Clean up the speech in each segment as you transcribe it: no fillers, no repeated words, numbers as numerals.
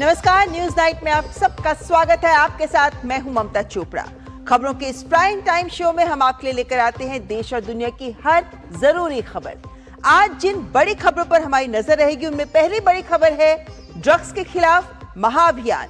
नमस्कार, news night में आप सबका स्वागत है। आपके साथ मैं हूं ममता चोपड़ा। खबरों के इस प्राइम टाइम शो में हम आपके लिए लेकर आते हैं देश और दुनिया की हर जरूरी खबर। आज जिन बड़ी खबरों पर हमारी नजर रहेगी उनमें पहली बड़ी खबर है ड्रग्स के खिलाफ महाअभियान।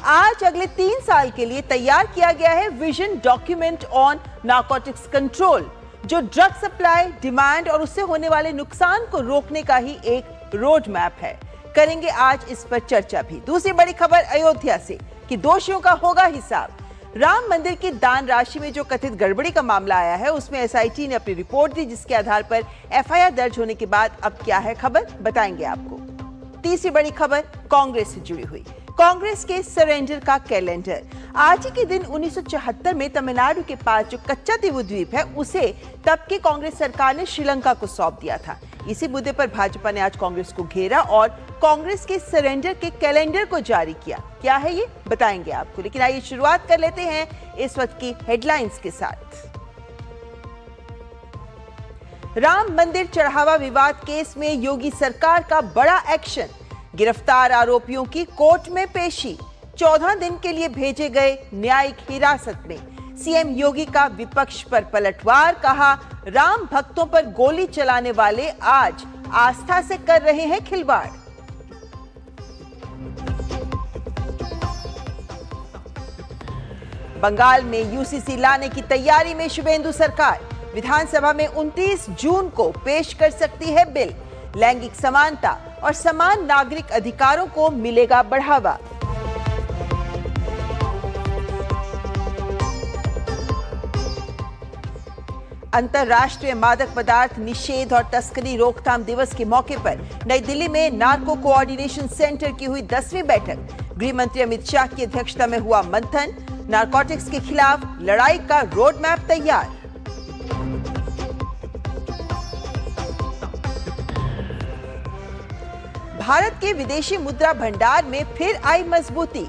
आज अगले 3 साल के लिए तैयार किया गया है vision document on narcotics control, जो ड्रग सप्लाई, डिमांड और उससे होने वाले नुकसान को रोकने का ही एक रोड मैप है। करेंगे आज इस पर चर्चा भी। दूसरी बड़ी खबर अयोध्या से कि दोषियों का होगा हिसाब। राम मंदिर की दान राशि में जो कथित गड़बड़ी का मामला आया है उसमें एसआईटी ने अपनी रिपोर्ट दी, जिसके आधार पर एफआईआर दर्ज होने के बाद अब क्या है खबर, बताएंगे आपको। तीसरी बड़ी खबर कांग्रेस से जुड़ी हुई। कांग्रेस के सरेंडर का कैलेंडर। आज ही के दिन 1974 में तमिलनाडु के पास जो कच्चा दीव द्वीप है उसे तब की कांग्रेस सरकार ने श्रीलंका को सौंप दिया था। इसी मुद्दे पर भाजपा ने आज कांग्रेस को घेरा और कांग्रेस के सरेंडर के कैलेंडर को जारी किया। क्या है ये, बताएंगे आपको। लेकिन आइए शुरुआत कर लेते हैं इस वक्त की हेडलाइंस के साथ। राम मंदिर चढ़ावा विवाद केस में योगी सरकार का बड़ा एक्शन। गिरफ्तार आरोपियों की कोर्ट में पेशी। 14 दिन के लिए भेजे गए न्यायिक हिरासत में। सीएम योगी का विपक्ष पर पलटवार, कहा राम भक्तों पर गोली चलाने वाले आज आस्था से कर रहे हैं खिलवाड़। बंगाल में यूसीसी लाने की तैयारी में शुभेंदु सरकार। विधानसभा में 29 जून को पेश कर सकती है बिल। लैंगिक समानता और समान नागरिक अधिकारों को मिलेगा बढ़ावा। अंतर्राष्ट्रीय मादक पदार्थ निषेध और तस्करी रोकथाम दिवस के मौके पर नई दिल्ली में नार्को कोऑर्डिनेशन सेंटर की हुई 10वीं बैठक। गृह मंत्री अमित शाह की अध्यक्षता में हुआ मंथन। नारकोटिक्स के खिलाफ लड़ाई का रोड मैप तैयार। भारत के विदेशी मुद्रा भंडार में फिर आई मजबूती।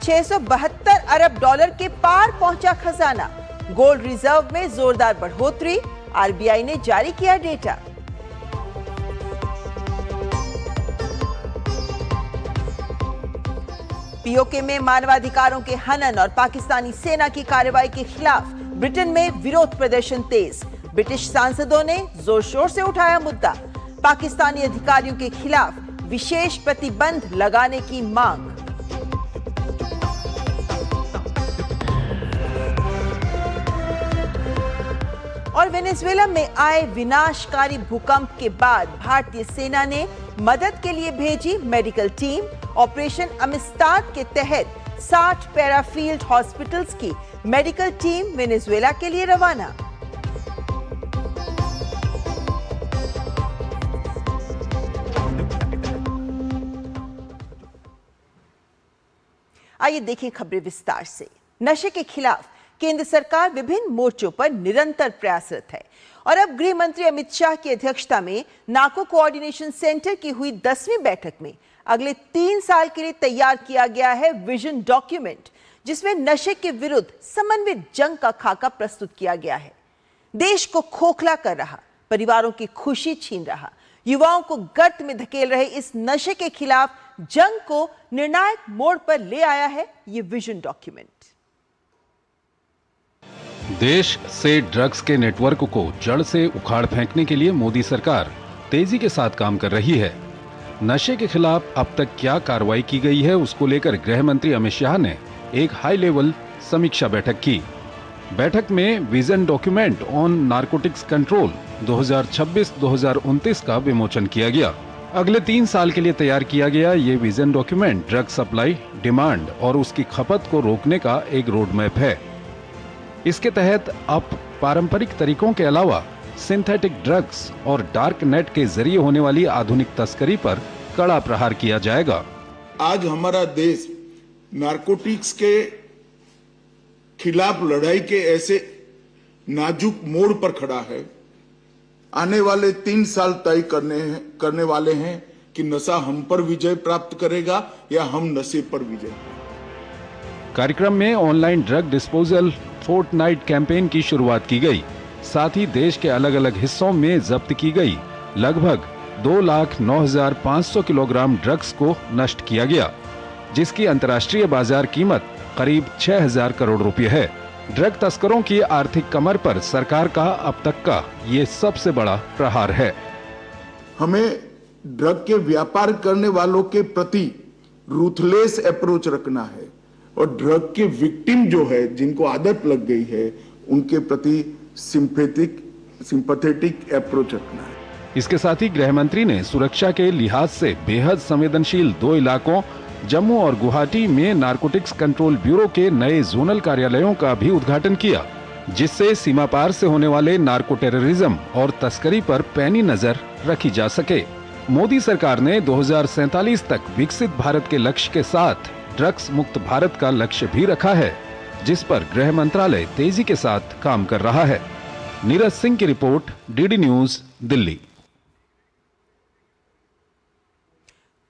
672 अरब डॉलर के पार पहुंचा खजाना। गोल्ड रिजर्व में जोरदार बढ़ोतरी। आरबीआई ने जारी किया डेटा। पीओके में मानवाधिकारों के हनन और पाकिस्तानी सेना की कार्रवाई के खिलाफ ब्रिटेन में विरोध प्रदर्शन तेज। ब्रिटिश सांसदों ने जोर शोर से उठाया मुद्दा। पाकिस्तानी अधिकारियों के खिलाफ विशेष प्रतिबंध लगाने की मांग। और वेनेजुएला में आए विनाशकारी भूकंप के बाद भारतीय सेना ने मदद के लिए भेजी मेडिकल टीम। ऑपरेशन अमिस्ताद के तहत 60 पैराफील्ड हॉस्पिटल्स की मेडिकल टीम वेनेजुएला के लिए रवाना। आइए देखें खबरें विस्तार से। नशे के खिलाफ केंद्र सरकार विभिन्न मोर्चों पर निरंतर प्रयासरत है और अब गृह मंत्री अमित शाह की अध्यक्षता में नार्को कोऑर्डिनेशन सेंटर की हुई 10वीं बैठक में अगले 3 साल के लिए तैयार किया गया है विजन डॉक्यूमेंट, जिसमें नशे के विरुद्ध समन्वित जंग का खाका प्रस्तुत किया गया है। देश को खोखला कर रहा, परिवारों की खुशी छीन रहा, युवाओं को गर्त में धकेल रहे इस नशे के खिलाफ जंग को निर्णायक मोड़ पर ले आया है ये विजन डॉक्यूमेंट। देश से ड्रग्स के नेटवर्क को जड़ से उखाड़ फेंकने के लिए मोदी सरकार तेजी के साथ काम कर रही है। नशे के खिलाफ अब तक क्या कार्रवाई की गई है, उसको लेकर गृह मंत्री अमित शाह ने एक हाई लेवल समीक्षा बैठक की। बैठक में vision document on narcotics control 2026-2029 का विमोचन किया गया। अगले 3 साल के लिए तैयार किया गया ये vision document drug supply, demand और उसकी खपत को रोकने का एक रोड मैप है। इसके तहत अब पारंपरिक तरीकों के अलावा सिंथेटिक ड्रग्स और डार्क नेट के जरिए होने वाली आधुनिक तस्करी पर कड़ा प्रहार किया जाएगा। आज हमारा देश नारकोटिक्स के खिलाफ लड़ाई के ऐसे नाजुक मोड़ पर खड़ा है। आने वाले 3 साल तय करने वाले हैं कि नशा हम पर विजय प्राप्त करेगा या हम नशे पर विजय। कार्यक्रम में online drug disposal fortnight campaign की शुरुआत की गई। साथ ही देश के अलग अलग हिस्सों में जब्त की गई लगभग 2,09,500 किलोग्राम ड्रग्स को नष्ट किया गया। जिसकी अंतर्राष्ट्रीय बाजार कीमत करीब 6,000 करोड़ रुपए है। ड्रग तस्करों की आर्थिक कमर पर सरकार का अब तक का ये सबसे बड़ा प्रहार है। हमें ड्रग के व्यापार करने वालों के प्रति रूथलेस अप्रोच रखना है और ड्रग के विक्टिम जो है, जिनको आदत लग गई है, उनके प्रति सिंपैथेटिक अप्रोच रखना है। इसके साथ ही गृह मंत्री ने सुरक्षा के लिहाज से बेहद संवेदनशील 2 इलाकों जम्मू और गुवाहाटी में नारकोटिक्स कंट्रोल ब्यूरो के नए जोनल कार्यालयों का भी उद्घाटन किया, जिससे सीमा पार से होने वाले नार्को टेररिज्म और तस्करी पर पैनी नजर रखी जा सके। मोदी सरकार ने 2047 तक विकसित भारत के लक्ष्य के साथ ड्रग्स मुक्त भारत का लक्ष्य भी रखा है, जिस पर गृह मंत्रालय तेजी के साथ काम कर रहा है। नीरज सिंह की रिपोर्ट, डीडी न्यूज, दिल्ली।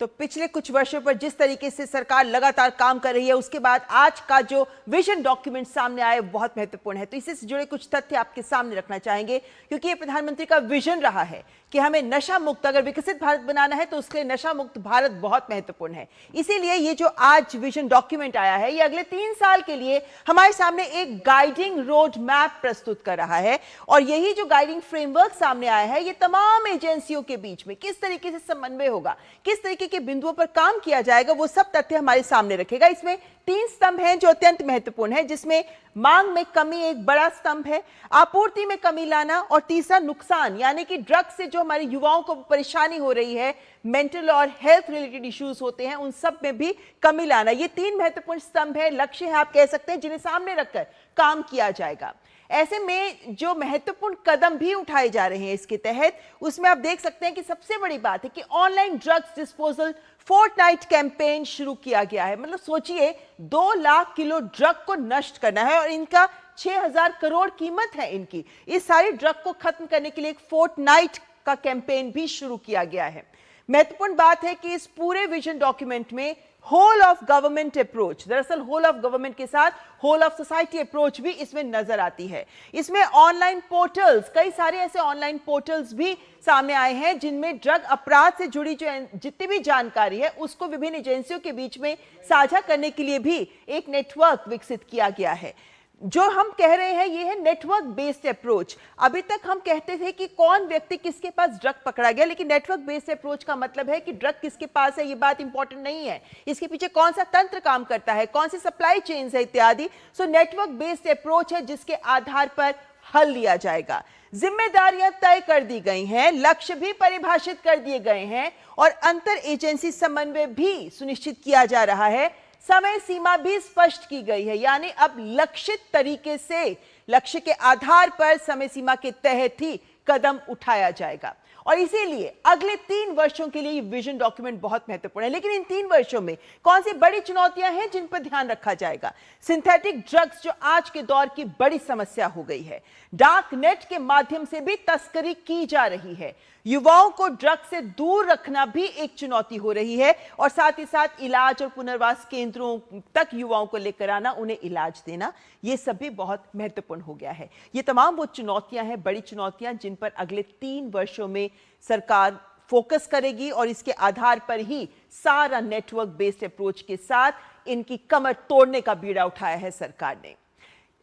तो पिछले कुछ वर्षों पर जिस तरीके से सरकार लगातार काम कर रही है, उसके बाद आज का जो विजन डॉक्यूमेंट सामने आया बहुत महत्वपूर्ण है। तो इसी से जुड़े कुछ तथ्य आपके सामने रखना चाहेंगे, क्योंकि ये प्रधानमंत्री का विजन रहा है कि हमें नशा मुक्त, अगर विकसित भारत बनाना है तो उसके लिए नशा मुक्त भारत बहुत महत्वपूर्ण है। इसीलिए ये जो आज विजन डॉक्यूमेंट आया है, ये अगले 3 साल के लिए हमारे सामने एक गाइडिंग रोड मैप प्रस्तुत कर रहा है। और यही जो गाइडिंग फ्रेमवर्क सामने आया है, ये तमाम एजेंसियों के बीच में किस तरीके से समन्वय होगा, किस तरीके के बिंदुओं पर काम किया जाएगा, वो सब तथ्य हमारे सामने रखेगा। इसमें 3 स्तंभ हैं जो अत्यंत महत्वपूर्ण है, जिसमें मांग में कमी एक बड़ा स्तंभ है, आपूर्ति में कमी लाना, और तीसरा नुकसान, यानी कि ड्रग्स से जो हमारे युवाओं को परेशानी हो रही है, मेंटल और हेल्थ रिलेटेड इश्यूज होते हैं, उन सब में भी कमी लाना। ये 3 महत्वपूर्ण स्तंभ है, लक्ष्य है आप कह सकते हैं, जिन्हें सामने रखकर काम किया जाएगा। ऐसे में जो महत्वपूर्ण कदम भी उठाए जा रहे हैं इसके तहत, उसमें आप देख सकते हैं कि सबसे बड़ी बात है कि online drugs disposal fortnight campaign शुरू किया गया है। मतलब सोचिए, 2 लाख किलो ड्रग को नष्ट करना है और इनका 6,000 करोड़ कीमत है इनकी। इस सारी ड्रग को खत्म करने के लिए एक फोर्टनाइट का कैंपेन भी शुरू किया गया है। महत्वपूर्ण बात है कि इस पूरे विजन डॉक्यूमेंट में होल ऑफ गवर्नमेंट अप्रोच, दरअसल होल ऑफ गवर्नमेंट के साथ होल ऑफ सोसाइटी अप्रोच भी इसमें नजर आती है। इसमें ऑनलाइन पोर्टल्स, कई सारे ऐसे ऑनलाइन पोर्टल्स भी सामने आए हैं जिनमें ड्रग अपराध से जुड़ी जो जितनी भी जानकारी है उसको विभिन्न एजेंसियों के बीच में साझा करने के लिए भी एक नेटवर्क विकसित किया गया है। जो हम कह रहे हैं ये है नेटवर्क बेस्ड अप्रोच। अभी तक हम कहते थे कि कौन व्यक्ति किसके पास ड्रग पकड़ा गया, लेकिन नेटवर्क बेस्ड अप्रोच का मतलब है कि ड्रग किसके पास है ये बात इंपॉर्टेंट नहीं है, इसके पीछे कौन सा तंत्र काम करता है, कौन सी सप्लाई चेन्स है इत्यादि। सो नेटवर्क बेस्ड अप्रोच है जिसके आधार पर हल लिया जाएगा। जिम्मेदारियां तय कर दी गई हैं, लक्ष्य भी परिभाषित कर दिए गए हैं और अंतर एजेंसी समन्वय भी सुनिश्चित किया जा रहा है। समय सीमा भी स्पष्ट की गई है, यानी अब लक्षित तरीके से लक्ष्य के आधार पर समय सीमा के तहत ही कदम उठाया जाएगा। और इसीलिए अगले 3 वर्षों के लिए ये विजन डॉक्यूमेंट बहुत महत्वपूर्ण है। लेकिन इन 3 वर्षों में कौन सी बड़ी चुनौतियां हैं जिन पर ध्यान रखा जाएगा? सिंथेटिक ड्रग्स जो आज के दौर की बड़ी समस्या हो गई है, डार्क नेट के माध्यम से भी तस्करी की जा रही है, युवाओं को ड्रग्स से दूर रखना भी एक चुनौती हो रही है, और साथ ही साथ इलाज और पुनर्वास केंद्रों तक युवाओं को लेकर आना, उन्हें इलाज देना, ये सब भी बहुत महत्वपूर्ण हो गया है। ये तमाम वो चुनौतियां हैं, बड़ी चुनौतियां, जिन पर अगले 3 वर्षों में सरकार फोकस करेगी और इसके आधार पर ही सारा नेटवर्क बेस्ड अप्रोच के साथ इनकी कमर तोड़ने का बीड़ा उठाया है सरकार ने।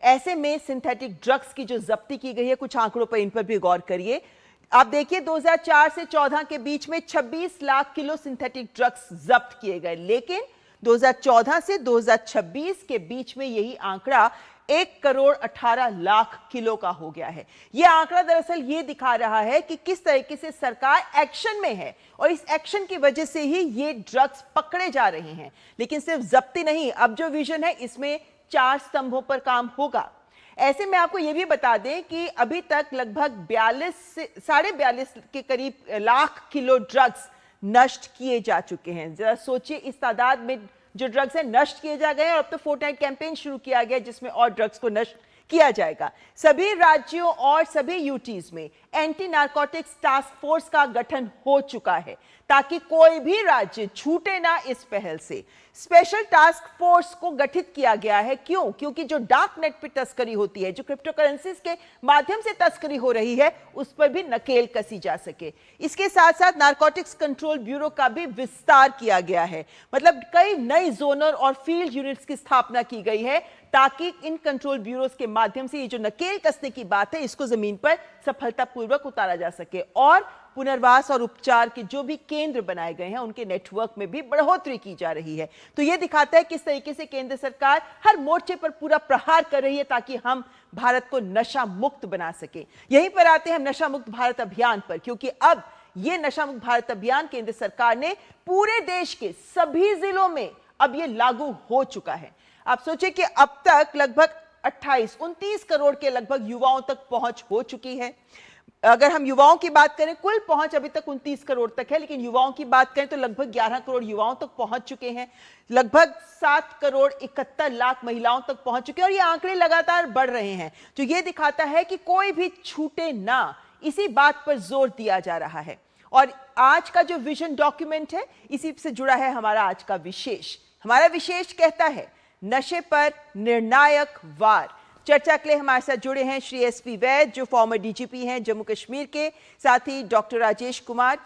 ऐसे में सिंथेटिक ड्रग्स की जो जब्ती की गई है, कुछ आंकड़ों पर इन पर भी गौर करिए। आप देखिए 2004 से 14 के बीच में 26 लाख किलो सिंथेटिक ड्रग्स जब्त किए गए, लेकिन 2014 से 2026 के बीच में यही आंकड़ा 1,18,00,000 किलो का हो गया है। यह आंकड़ा दरअसल ये दिखा रहा है कि किस तरीके से सरकार एक्शन में है और इस एक्शन की वजह से ही ये ड्रग्स पकड़े जा रहे हैं। लेकिन सिर्फ जब्ती नहीं, अब जो विजन है इसमें 4 स्तंभों पर काम होगा। ऐसे में आपको यह भी बता दें कि अभी तक लगभग 42 से 42.5 के करीब लाख किलो ड्रग्स नष्ट किए जा चुके हैं। जरा सोचिए, इस तादाद में जो ड्रग्स हैं नष्ट किए जा गए हैं और अब तो फोर्टनाइट कैंपेन शुरू किया गया जिसमें और ड्रग्स को नष्ट किया जाएगा। सभी राज्यों और सभी यूटीज में एंटी नारकोटिक्स टास्क फोर्स का गठन हो चुका है ताकि कोई भी राज्य छूटे ना इस पहल से। स्पेशल टास्क फोर्स को गठित किया गया है। क्यों? क्योंकि जो डार्क नेट पे तस्करी होती है, जो क्रिप्टो करेंसीज के माध्यम से तस्करी हो रही है, उस पर भी नकेल कसी जा सके। इसके साथ साथ नारकोटिक्स कंट्रोल ब्यूरो का भी विस्तार किया गया है। मतलब कई नई जोनर और फील्ड यूनिट्स की स्थापना की गई है ताकि इन कंट्रोल ब्यूरोज के माध्यम से ये जो नकेल कसने की बात है, इसको जमीन पर सफलतापूर्वक उतारा जा सके। और पुनर्वास और उपचार के जो भी केंद्र बनाए गए हैं, उनके नेटवर्क में भी बढ़ोतरी की जा रही है। तो यह दिखाता है किस तरीके से केंद्र सरकार हर मोर्चे पर पूरा प्रहार कर रही है ताकि हम भारत को नशा मुक्त बना सके। यहीं पर आते हैं हम नशा मुक्त भारत अभियान पर, क्योंकि अब यह नशा मुक्त भारत अभियान केंद्र सरकार ने पूरे देश के सभी जिलों में अब यह लागू हो चुका है। आप सोचिए कि अब तक लगभग 29 करोड़ के लगभग युवाओं तक पहुंच हो चुकी है। अगर हम युवाओं की बात करें, कुल पहुंच अभी तक 29 करोड़ तक है, लेकिन युवाओं की बात करें तो लगभग 11 करोड़ युवाओं तक पहुंच चुके हैं। लगभग 7 करोड़ 71 लाख महिलाओं तक पहुंच चुके हैं और ये आंकड़े लगातार बढ़ रहे हैं, जो ये दिखाता है कि कोई भी छूटे ना, इसी बात पर जोर दिया जा रहा है। और आज का जो विजन डॉक्यूमेंट है, इसी से जुड़ा है हमारा आज का विशेष। हमारा विशेष कहता है नशे पर निर्णायक वार। चर्चा के लिए हमारे साथ जुड़े हैं श्री एसपी वैद, जो फॉर्मर डीजीपी हैं जम्मू कश्मीर के, साथ ही doctor Rajesh Kumar,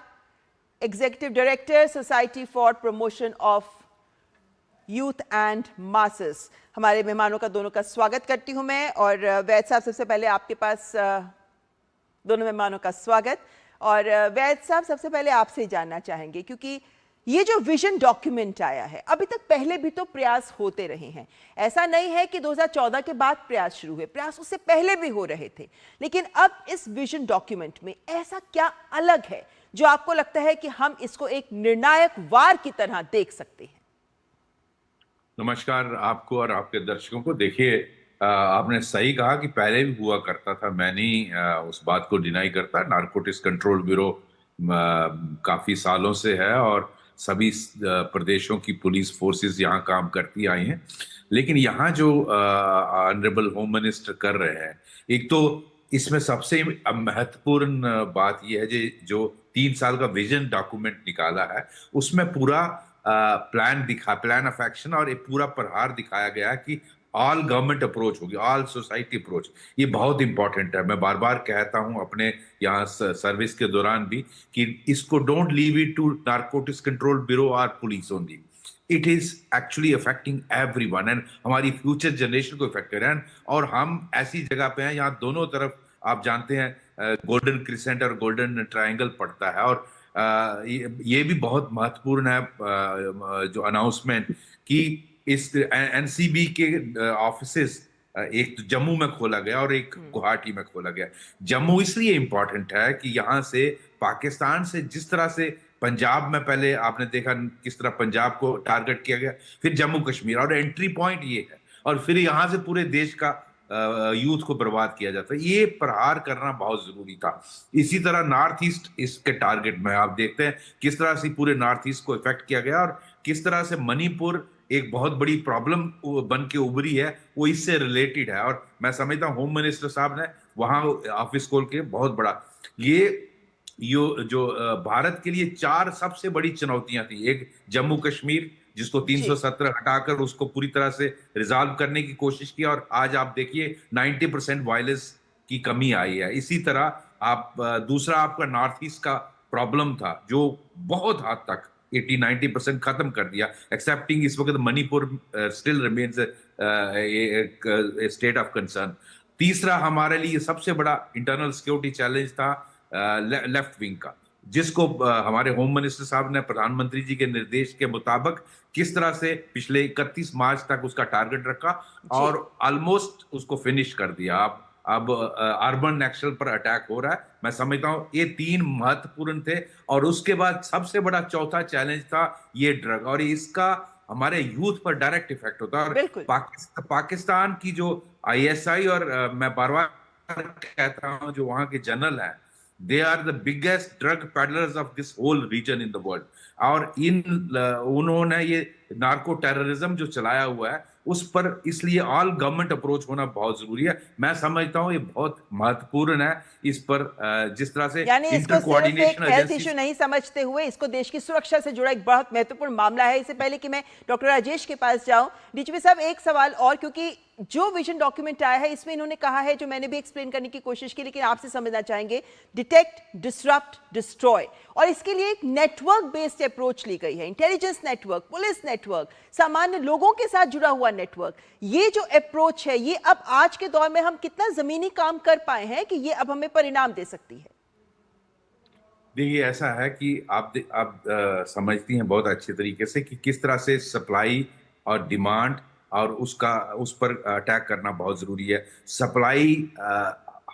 executive director society for promotion of youth and masses. हमारे मेहमानों का दोनों का स्वागत करती हूं मैं। और वैद साहब, सबसे पहले आपके पास दोनों मेहमानों का स्वागत। और वैद साहब, सबसे पहले आपसे जानना चाहेंगे, क्योंकि ये जो विजन डॉक्यूमेंट आया है, अभी तक पहले भी तो प्रयास होते रहे हैं। ऐसा नहीं है कि 2014 के बाद प्रयास शुरू हुए, प्रयास उससे पहले भी हो रहे थे। लेकिन अब इस विजन डॉक्यूमेंट में ऐसा क्या अलग है जो आपको लगता है कि हम इसको एक निर्णायक वार की तरह देख सकते हैं? नमस्कार आपको और आपके दर्शकों को। देखिए, आपने सही कहा कि पहले भी हुआ करता था, मैं नहीं उस बात को डिनाई करता। नारकोटिक्स कंट्रोल ब्यूरो काफी सालों से है और सभी प्रदेशों की पुलिस फोर्सेस यहाँ काम करती आई हैं। लेकिन यहाँ जो ऑनरेबल होम मिनिस्टर कर रहे हैं, एक तो इसमें सबसे महत्वपूर्ण बात यह है जो 3 साल का विजन डॉक्यूमेंट निकाला है, उसमें पूरा प्लान ऑफ एक्शन और एक पूरा प्रहार दिखाया गया है कि ऑल गवर्नमेंट अप्रोच होगी, ऑल सोसाइटी अप्रोच। ये बहुत इंपॉर्टेंट है। मैं बार बार कहता हूं अपने यहाँ सर्विस के दौरान भी कि इसको don't leave it to narcotics control bureau और police only. It is actually affecting everyone and हमारी फ्यूचर जनरेशन को इफेक्ट कर रहा है। और हम ऐसी जगह पे हैं, यहाँ दोनों तरफ आप जानते हैं गोल्डन क्रिसेंट और गोल्डन ट्रायंगल पड़ता है। और ये भी बहुत महत्वपूर्ण है जो अनाउंसमेंट कि इस एनसीबी के ऑफिसेस एक तो जम्मू में खोला गया और एक गुवाहाटी में खोला गया। जम्मू इसलिए इंपॉर्टेंट है कि यहाँ से पाकिस्तान से जिस तरह से पंजाब में पहले आपने देखा किस तरह पंजाब को टारगेट किया गया, फिर जम्मू कश्मीर, और एंट्री पॉइंट ये है, और फिर यहाँ से पूरे देश का यूथ को बर्बाद किया जाता है। ये प्रहार करना बहुत जरूरी था। इसी तरह नॉर्थ ईस्ट इसके टारगेट में आप देखते हैं किस तरह से पूरे नॉर्थ ईस्ट को इफेक्ट किया गया और किस तरह से मणिपुर एक बहुत बड़ी प्रॉब्लम बन के उभरी है, वो इससे रिलेटेड है। और मैं समझता हूँ होम मिनिस्टर साहब ने वहां ऑफिस खोल के बहुत बड़ा ये जो भारत के लिए 4 सबसे बड़ी चुनौतियां थी। एक जम्मू कश्मीर, जिसको 370 हटाकर उसको पूरी तरह से रिजॉल्व करने की कोशिश की, और आज आप देखिए 90% वायलेंस की कमी आई है। इसी तरह आप दूसरा आपका नॉर्थ ईस्ट का प्रॉब्लम था जो बहुत हद तक 80-90% खत्म कर दिया, एक्सेप्टिंग इस वक्त Manipur still remains state of concern. तीसरा हमारे लिए सबसे बड़ा इंटरनल सिक्योरिटी चैलेंज था लेफ्ट विंग का, जिसको हमारे होम मिनिस्टर साहब ने प्रधानमंत्री जी के निर्देश के मुताबिक किस तरह से पिछले 31 मार्च तक उसका टारगेट रखा और ऑलमोस्ट उसको फिनिश कर दिया। अब अर्बन नक्सल पर अटैक हो रहा है। मैं समझता हूं ये 3 महत्वपूर्ण थे। और उसके बाद सबसे बड़ा चौथा चैलेंज था ये ड्रग, और इसका हमारे यूथ पर डायरेक्ट इफेक्ट होता है। और पाकिस्तान की जो ISI, और मैं बार बार कहता हूं जो वहां के जनरल हैं, they are the biggest drug peddlers of this whole region in the world। और उन्होंने ये नार्को टेररिज्म जो चलाया हुआ है उस पर इसलिए ऑल गवर्नमेंट अप्रोच होना बहुत जरूरी है। मैं समझता हूँ ये बहुत महत्वपूर्ण है। इस पर जिस तरह से यानी इसको इंटर सिर्फ एक कोऑर्डिनेशन हेल्थ एजेंसी। इशू नहीं समझते हुए इसको देश की सुरक्षा से जुड़ा एक बहुत महत्वपूर्ण मामला है। इससे पहले कि मैं डॉक्टर राजेश के पास जाऊं, डीजीपी साहब एक सवाल और, क्योंकि जो विजन डॉक्यूमेंट आया है इसमें इन्होंने कहा है, जो मैंने भी एक्सप्लेन करने की कोशिश की, लेकिन आपसे समझना चाहेंगे, डिटेक्ट, डिसरप्ट, डिस्ट्रॉय, और इसके लिए एक नेटवर्क बेस्ड अप्रोच ली गई है। इंटेलिजेंस नेटवर्क, पुलिस नेटवर्क, सामान्य लोगों के साथ जुड़ा हुआ नेटवर्क। ये जो अप्रोच है, ये अब आज के दौर में हम कितना जमीनी काम कर पाए हैं कि ये अब हमें परिणाम दे सकती है? देखिए, ऐसा है कि आप समझती हैं बहुत अच्छे तरीके से कि किस तरह से सप्लाई और डिमांड और उस पर अटैक करना बहुत जरूरी है। सप्लाई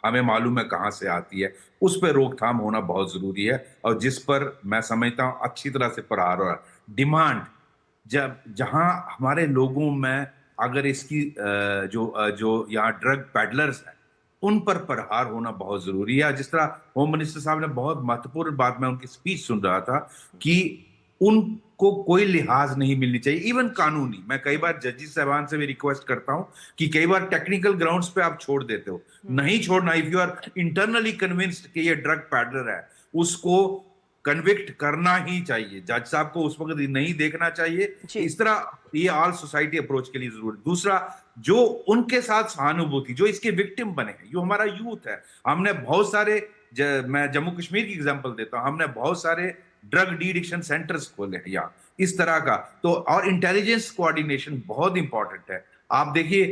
हमें मालूम है कहाँ से आती है, उस पर रोकथाम होना बहुत जरूरी है, और जिस पर मैं समझता हूँ अच्छी तरह से प्रहार हो रहा है। डिमांड, जब जहां हमारे लोगों में अगर इसकी जो यहाँ ड्रग पैडलर्स हैं उन पर प्रहार होना बहुत जरूरी है। जिस तरह होम मिनिस्टर साहब ने बहुत महत्वपूर्ण बात, मैं उनकी स्पीच सुन रहा था कि उनको कोई लिहाज नहीं मिलनी चाहिए, इवन कानूनी। मैं कई बार जजेस साहबान से भी रिक्वेस्ट करता हूं कि कई बार टेक्निकल ग्राउंड्स पे आप छोड़ देते हो, नहीं छोड़ना। If you are internally convinced कि ये ड्रग पैडलर है, उसको कन्विक्ट करना ही चाहिए। जज साहब को उस वक्त नहीं देखना चाहिए। इस तरह ये ऑल सोसाइटी अप्रोच के लिए जरूरी। दूसरा, जो उनके साथ सहानुभूति, जो इसके विक्टिम बने हैं, जो हमारा यूथ है, हमने बहुत सारे मैं जम्मू कश्मीर की एग्जांपल देता हूं, हमने बहुत सारे ड्रग डी एडिक्शन सेंटर्स खोले हैं यहाँ इस तरह का। तो और इंटेलिजेंस कोऑर्डिनेशन बहुत इंपॉर्टेंट है। आप देखिए,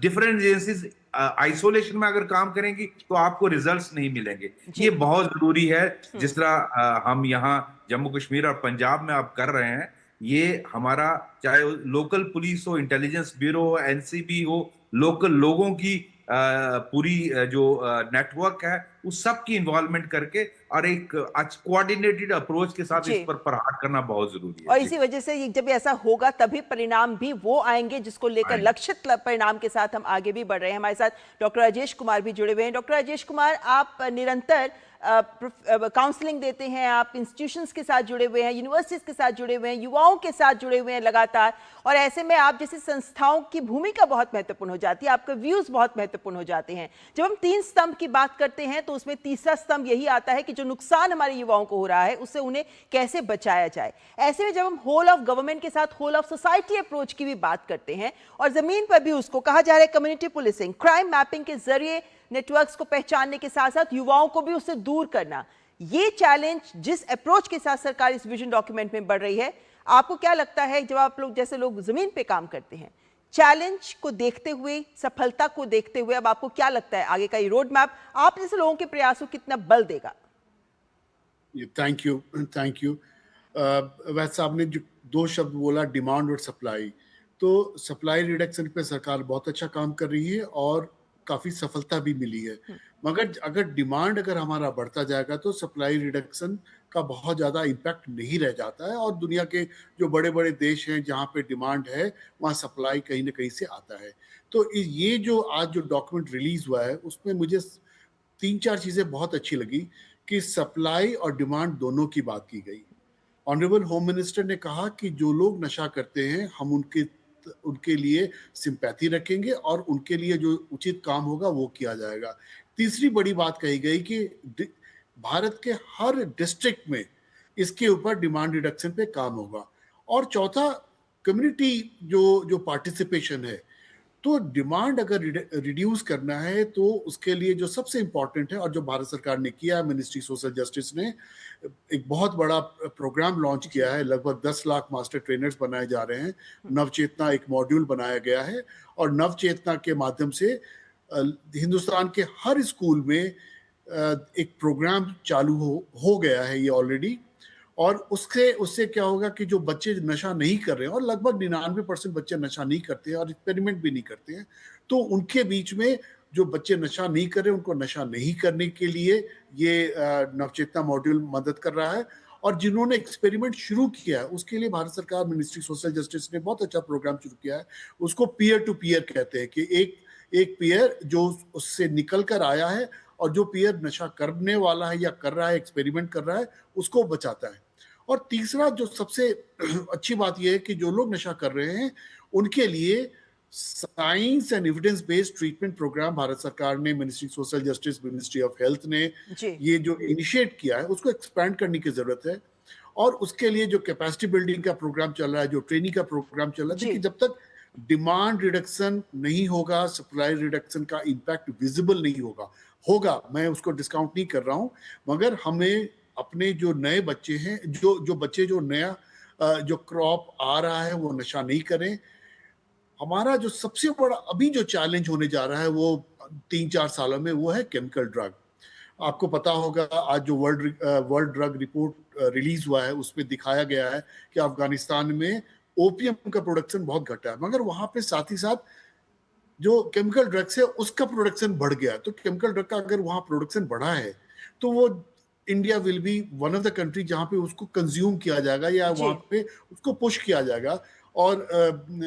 डिफरेंट एजेंसीज आइसोलेशन में अगर काम करेंगी तो आपको रिजल्ट्स नहीं मिलेंगे। ये बहुत जरूरी है। जिस तरह हम यहाँ जम्मू कश्मीर और पंजाब में आप कर रहे हैं, ये हमारा चाहे लोकल पुलिस हो, इंटेलिजेंस ब्यूरो हो, एनसीबी हो, लोकल लोगों की पूरी जो नेटवर्क है उस सब की इन्वॉल्वमेंट करके और एक कोऑर्डिनेटेड अप्रोच के साथ इस पर प्रहार करना बहुत जरूरी है। और इसी वजह से जब ऐसा होगा तभी परिणाम भी वो आएंगे जिसको लेकर लक्षित परिणाम के साथ हम आगे भी बढ़ रहे हैं। हमारे साथ डॉक्टर राजेश कुमार भी जुड़े हुए हैं। डॉक्टर राजेश कुमार, आप निरंतर काउंसलिंग देते हैं, आप इंस्टीट्यूशंस के साथ जुड़े हुए हैं, यूनिवर्सिटीज के साथ जुड़े हुए हैं, युवाओं के साथ जुड़े हुए हैं लगातार, और ऐसे में आप जैसी संस्थाओं की भूमिका बहुत महत्वपूर्ण हो जाती है, आपके व्यूज बहुत महत्वपूर्ण हो जाते हैं। जब हम 3 स्तंभ की बात करते हैं तो उसमें तीसरा स्तंभ यही आता है कि जो नुकसान हमारे युवाओं को हो रहा है उससे उन्हें कैसे बचाया जाए। ऐसे में जब हम होल ऑफ गवर्नमेंट के साथ होल ऑफ सोसाइटी अप्रोच की भी बात करते हैं, और जमीन पर भी उसको कहा जा रहा है कम्युनिटी पुलिसिंग, क्राइम मैपिंग के जरिए नेटवर्क्स को पहचानने के साथ साथ युवाओं को भी उससे दूर करना, ये चैलेंज जिस अप्रोच के साथ सरकार इस विजन डॉक्यूमेंट में बढ़ रही है, आपको क्या लगता है जब आप लोग जैसे लोग जमीन पे काम करते हैं, चैलेंज को देखते हुए, सफलता को देखते हुए, अब आपको क्या लगता है आगे का ये रोड मैप आप जैसे लोगों के प्रयासों कितना बल देगा? Thank you. वैसे आपने जो 2 शब्द बोला, डिमांड और सप्लाई, तो सप्लाई रिडक्शन पे सरकार बहुत अच्छा काम कर रही है और काफी सफलता भी मिली है। मगर अगर डिमांड अगर हमारा बढ़ता जाएगा तो सप्लाई रिडक्शन का बहुत ज्यादा इम्पैक्ट नहीं रह जाता है, और दुनिया के जो बड़े बड़े देश हैं जहाँ पे डिमांड है वहाँ सप्लाई कहीं ना कहीं से आता है। तो ये जो आज जो डॉक्यूमेंट रिलीज हुआ है उसमें मुझे 3-4 चीजें बहुत अच्छी लगी कि सप्लाई और डिमांड दोनों की बात की गई। ऑनरेबल होम मिनिस्टर ने कहा कि जो लोग नशा करते हैं हम उनके लिए सिंपैथी रखेंगे और उनके लिए जो उचित काम होगा वो किया जाएगा। तीसरी बड़ी बात कही गई कि भारत के हर डिस्ट्रिक्ट में इसके ऊपर डिमांड रिडक्शन पे काम होगा। और चौथा, कम्युनिटी जो पार्टिसिपेशन है, तो डिमांड अगर रिड्यूस करना है तो उसके लिए जो सबसे इम्पोर्टेंट है और जो भारत सरकार ने किया, मिनिस्ट्री सोशल जस्टिस ने एक बहुत बड़ा प्रोग्राम लॉन्च किया है। लगभग 10 लाख मास्टर ट्रेनर्स बनाए जा रहे हैं। नवचेतना एक मॉड्यूल बनाया गया है और नवचेतना के माध्यम से हिंदुस्तान के हर स्कूल में एक प्रोग्राम चालू हो गया है ये ऑलरेडी। और उससे क्या होगा कि जो बच्चे नशा नहीं कर रहे हैं, और लगभग 99% बच्चे नशा नहीं करते हैं और एक्सपेरिमेंट भी नहीं करते हैं, तो उनके बीच में जो बच्चे नशा नहीं कर रहे हैं उनको नशा नहीं करने के लिए ये नवचेतना मॉड्यूल मदद कर रहा है। और जिन्होंने एक्सपेरिमेंट शुरू किया है उसके लिए भारत सरकार, मिनिस्ट्री सोशल जस्टिस ने बहुत अच्छा प्रोग्राम शुरू किया है। उसको पीयर टू पीयर कहते हैं कि एक पीयर जो उससे निकल कर आया है और जो पीयर नशा करने वाला है या कर रहा है, एक्सपेरिमेंट कर रहा है, उसको बचाता है। और तीसरा जो सबसे अच्छी बात यह है कि जो लोग नशा कर रहे हैं उनके लिए science and evidence based treatment programme भारत सरकार ने, ministry social justice, ministry of health ने जी। ये जो इनिशिएट किया है उसको एक्सपैंड करने की जरूरत है। और उसके लिए जो कैपेसिटी बिल्डिंग का प्रोग्राम चल रहा है, जो ट्रेनिंग का प्रोग्राम चल रहा है, जी। देखिए जब तक डिमांड रिडक्शन नहीं होगा, सप्लाई रिडक्शन का इम्पैक्ट विजिबल नहीं होगा, मैं उसको डिस्काउंट नहीं कर रहा हूं, मगर हमें अपने जो नए बच्चे हैं, जो बच्चे जो नया जो क्रॉप आ रहा है वो नशा नहीं करें। हमारा जो सबसे बड़ा अभी जो चैलेंज होने जा रहा है वो 3-4 सालों में, वो है केमिकल ड्रग। आपको पता होगा आज जो वर्ल्ड ड्रग रिपोर्ट रिलीज हुआ है उसमें दिखाया गया है कि अफगानिस्तान में ओपियम का प्रोडक्शन बहुत घटा है, मगर वहां पे साथ ही साथ जो केमिकल ड्रग्स है उसका प्रोडक्शन बढ़ गया। तो केमिकल ड्रग का अगर वहां प्रोडक्शन बढ़ा है तो वो India will be one of the country जहां पे उसको कंज्यूम किया जाएगा या जी। वहां पे उसको पुश किया जाएगा। और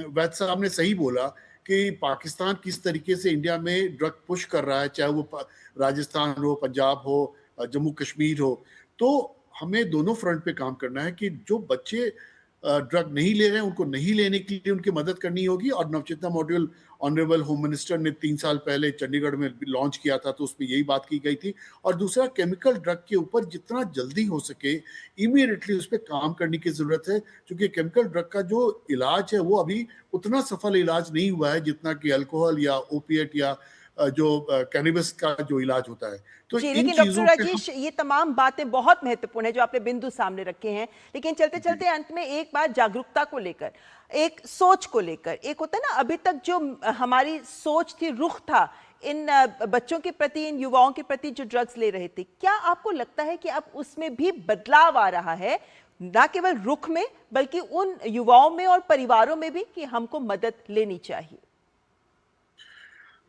वैद साहब ने सही बोला कि पाकिस्तान किस तरीके से इंडिया में ड्रग पुश कर रहा है, चाहे वो राजस्थान हो, पंजाब हो, जम्मू कश्मीर हो। तो हमें दोनों फ्रंट पे काम करना है कि जो बच्चे ड्रग नहीं ले रहे हैं उनको नहीं लेने के लिए उनकी मदद करनी होगी। और नवचेतना मॉड्यूल ऑनरेबल होम मिनिस्टर ने 3 साल पहले चंडीगढ़ में लॉन्च किया था, तो उसमें यही बात की गई थी। और दूसरा, केमिकल ड्रग के ऊपर जितना जल्दी हो सके इमीडिएटली उस पर काम करने की जरूरत है, क्योंकि केमिकल ड्रग का जो इलाज है वो अभी उतना सफल इलाज नहीं हुआ है जितना कि अल्कोहल या ओपिएट या जो कैनबिस का जो इलाज होता है। तो जी, इन लेकिन चीजों डॉक्टर पे राजेश, ये तमाम बातें बहुत महत्वपूर्ण है जो आपने बिंदु सामने रखे हैं, लेकिन चलते चलते अंत में एक बात जागरूकता को लेकर, एक सोच को लेकर, एक होता है ना, अभी तक जो हमारी सोच थी, रुख था इन बच्चों के प्रति, इन युवाओं के प्रति जो ड्रग्स ले रहे थे, क्या आपको लगता है कि अब उसमें भी बदलाव आ रहा है, ना केवल रुख में बल्कि उन युवाओं में और परिवारों में भी, कि हमको मदद लेनी चाहिए?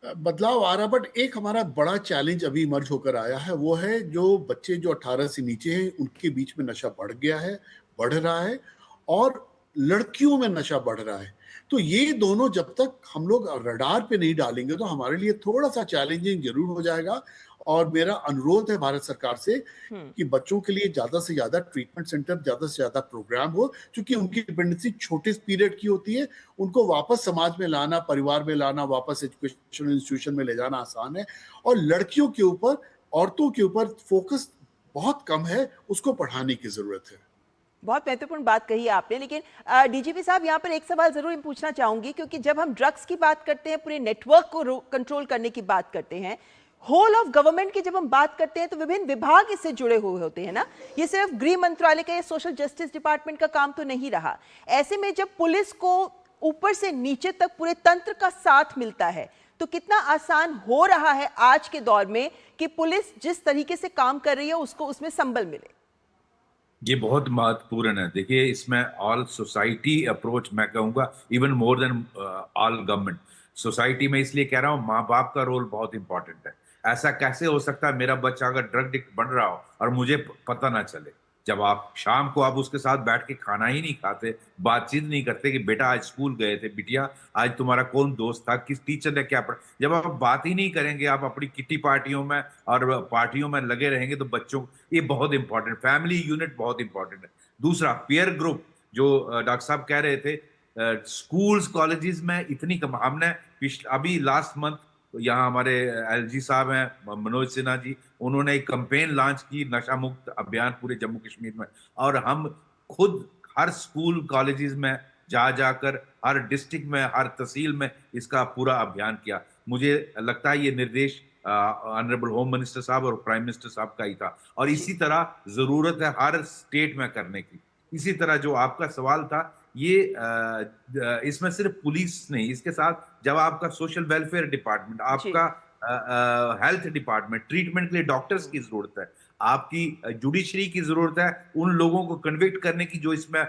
बदलाव आ रहा, बट एक हमारा बड़ा चैलेंज अभी इमर्ज होकर आया है, वो है जो बच्चे जो 18 से नीचे हैं उनके बीच में नशा बढ़ गया है, बढ़ रहा है, और लड़कियों में नशा बढ़ रहा है। तो ये दोनों जब तक हम लोग रडार पे नहीं डालेंगे तो हमारे लिए थोड़ा सा चैलेंजिंग जरूर हो जाएगा। और मेरा अनुरोध है भारत सरकार से कि बच्चों के लिए ज्यादा से ज्यादा ट्रीटमेंट सेंटर, ज्यादा से ज्यादा प्रोग्राम हो, क्योंकि उनकी डिपेंडेंसी छोटे पीरियड की होती है। उनको वापस समाज में लाना, परिवार में लाना, वापस एजुकेशनल इंस्टीट्यूशन में ले जाना आसान है। और लड़कियों के ऊपर, औरतों के ऊपर फोकस बहुत कम है, उसको बढ़ाने की जरूरत है। बहुत महत्वपूर्ण बात कही आपने, लेकिन डीजीपी साहब, यहाँ पर एक सवाल जरूर पूछना चाहूंगी, क्योंकि जब हम ड्रग्स की बात करते हैं, पूरे नेटवर्क को कंट्रोल करने की बात करते हैं, होल ऑफ गवर्नमेंट की जब हम बात करते हैं, तो विभिन्न विभाग इससे जुड़े हुए होते हैं ना। ये सिर्फ गृह मंत्रालय का या सोशल जस्टिस डिपार्टमेंट का काम तो नहीं रहा। ऐसे में जब पुलिस को ऊपर से नीचे तक पूरे तंत्र का साथ मिलता है, तो कितना आसान हो रहा है आज के दौर में कि पुलिस जिस तरीके से काम कर रही है उसको उसमें संबल मिले। ये बहुत महत्वपूर्ण है। देखिए, इसमें ऑल सोसाइटी अप्रोच, मैं कहूँगा even more than all government. Society में इसलिए कह रहा हूँ, माँ बाप का रोल बहुत इंपॉर्टेंट है। ऐसा कैसे हो सकता है मेरा बच्चा अगर ड्रग एडिक्ट बन रहा हो और मुझे पता ना चले? जब आप शाम को आप उसके साथ बैठ के खाना ही नहीं खाते, बातचीत नहीं करते कि बेटा आज स्कूल गए थे, बिटिया आज तुम्हारा कौन दोस्त था, किस टीचर ने क्या पढ़ा, जब आप बात ही नहीं करेंगे, आप अपनी किट्टी पार्टियों में और पार्टियों में लगे रहेंगे, तो बच्चों, ये बहुत इंपॉर्टेंट, फैमिली यूनिट बहुत इंपॉर्टेंट है। दूसरा, पीयर ग्रुप, जो डॉक्टर साहब कह रहे थे, स्कूल्स कॉलेजेस में इतनी कम, हमने अभी लास्ट मंथ यहाँ हमारे एलजी साहब हैं, मनोज सिन्हा जी, उन्होंने एक कैंपेन लॉन्च की, नशा मुक्त अभियान पूरे जम्मू कश्मीर में। और हम खुद हर स्कूल कॉलेजेस में जाकर, हर डिस्ट्रिक्ट में, हर तहसील में इसका पूरा अभियान किया। मुझे लगता है ये निर्देश ऑनरेबल होम मिनिस्टर साहब और प्राइम मिनिस्टर साहब का ही था, और इसी तरह जरूरत है हर स्टेट में करने की। इसी तरह जो आपका सवाल था, ये इसमें सिर्फ पुलिस नहीं, इसके साथ जब आपका सोशल वेलफेयर डिपार्टमेंट, आपका हेल्थ डिपार्टमेंट, ट्रीटमेंट के लिए डॉक्टर्स की जरूरत है, आपकी जुडिशरी की जरूरत है, उन लोगों को कन्विक्ट करने की जो इसमें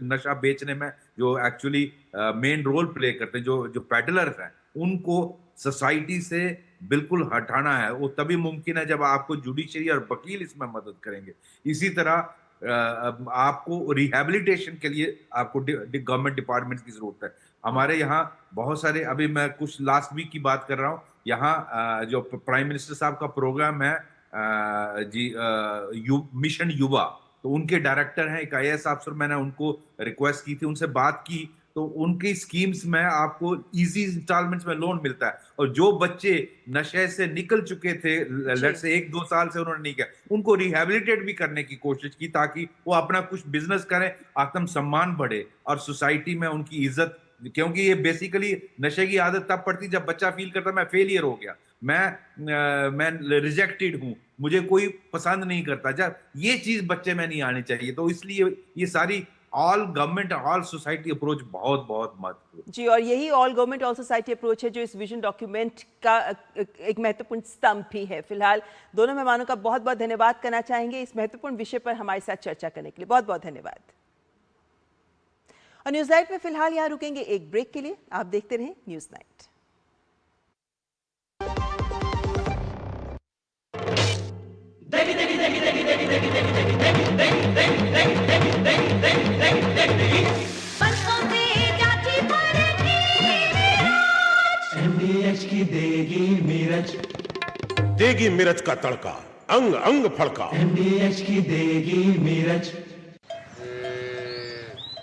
नशा बेचने में जो एक्चुअली मेन रोल प्ले करते हैं, जो पेडलर्स हैं, उनको सोसाइटी से बिल्कुल हटाना है। वो तभी मुमकिन है जब आपको जुडिशरी और वकील इसमें मदद करेंगे। इसी तरह आपको रिहैबिलिटेशन के लिए आपको गवर्नमेंट डिपार्टमेंट की जरूरत है। हमारे यहाँ बहुत सारे, अभी मैं कुछ लास्ट वीक की बात कर रहा हूँ, यहाँ जो प्राइम मिनिस्टर साहब का प्रोग्राम है मिशन युवा, तो उनके डायरेक्टर हैं, एक IAS अफसर, मैंने उनको रिक्वेस्ट की थी, उनसे बात की, तो उनकी स्कीम्स में आपको इजी इंस्टॉलमेंट्स में लोन मिलता है। और जो बच्चे नशे से निकल चुके थे, लेट्स से 1-2 साल से उन्होंने नहीं किया, उनको रिहैबिलिटेट भी करने की कोशिश की ताकि वो अपना कुछ बिजनेस करें, आत्मसम्मान बढ़े और सोसाइटी में उनकी इज्जत, क्योंकि ये बेसिकली नशे की आदत तब पड़ती जब बच्चा फील करता मैं फेलियर हो गया, मैं रिजेक्टेड हूं, मुझे कोई पसंद नहीं करता, जब ये चीज बच्चे में नहीं आनी चाहिए। तो इसलिए ये सारी all government all society approach बहुत बहुत महत्वपूर्ण जी, और यही all government all society approach है जो इस विजन डॉक्यूमेंट का एक महत्वपूर्ण स्तंभ भी है। फिलहाल दोनों मेहमानों का बहुत बहुत धन्यवाद करना चाहेंगे इस महत्वपूर्ण विषय पर हमारे साथ चर्चा करने के लिए। बहुत बहुत धन्यवाद। और न्यूज नाइट में फिलहाल यहाँ रुकेंगे एक ब्रेक के लिए। आप देखते रहें न्यूज नाइट। की देगी मिर्च का तड़का, अंग अंग फड़का। MDH की देगी मिर्च।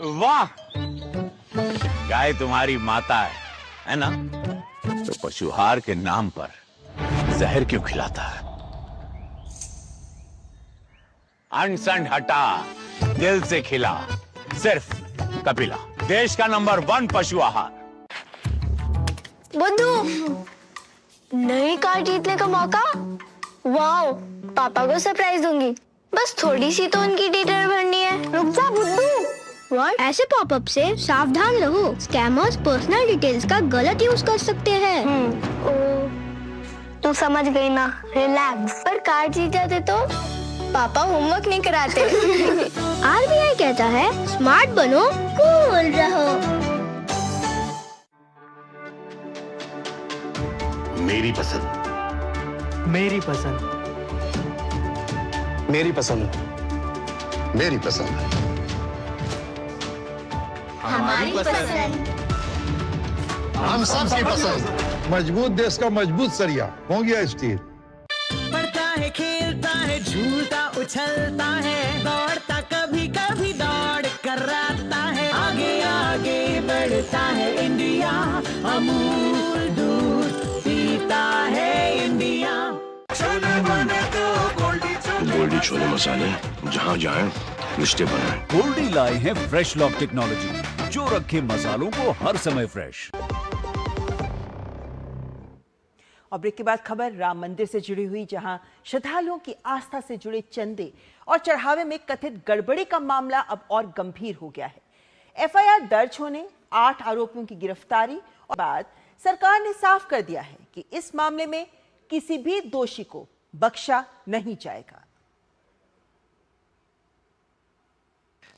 वाह, गाय तुम्हारी माता है ना? तो पशुहार के नाम पर जहर क्यों खिलाता है? अनसन हटा, दिल से खिला, सिर्फ कपिला, देश का नंबर 1 पशु आहार। बुद्धू, नई कार जीतने का मौका। वाओ, पापा को सरप्राइज दूंगी। बस थोड़ी सी तो उनकी डिटेल भरनी है। रुक जा बुद्धू। व्हाट? ऐसे पॉपअप से सावधान रहो, स्कैमर्स पर्सनल डिटेल्स का गलत यूज कर सकते हैं। ओ, तू समझ गई ना, रिलैक्स। पर कार जीत जाते तो पापा होमवर्क नहीं कराते। RBI कहता है स्मार्ट बनो, कूल रहो। मेरी पसंद, मेरी पसंद, मेरी पसंद, मेरी पसंद, हमारी पसंद। हम सबकी पसंद। मजबूत देश का मजबूत सरिया हो गया स्टील। पढ़ता है, खेलता है, झूलता उछलता है, दौड़ता कभी कभी दौड़ कर आता है, आगे आगे बढ़ता है इंडिया, अमूल दूध पीता है इंडिया। छोले बने तो गोल्डी छोले मसाले, जहाँ जाए रिश्ते बनाए। गोल्डी लाए हैं फ्रेश लॉक टेक्नोलॉजी जो रखे मसालों को हर समय फ्रेश। और ब्रेक के बाद खबर राम मंदिर से जुड़ी हुई, जहां श्रद्धालुओं की आस्था से जुड़े चंदे और चढ़ावे में कथित गड़बड़ी का मामला अब और गंभीर हो गया है। FIR दर्ज होने, 8 आरोपियों की गिरफ्तारी और बाद सरकार ने साफ कर दिया है कि इस मामले में किसी भी दोषी को बख्शा नहीं जाएगा।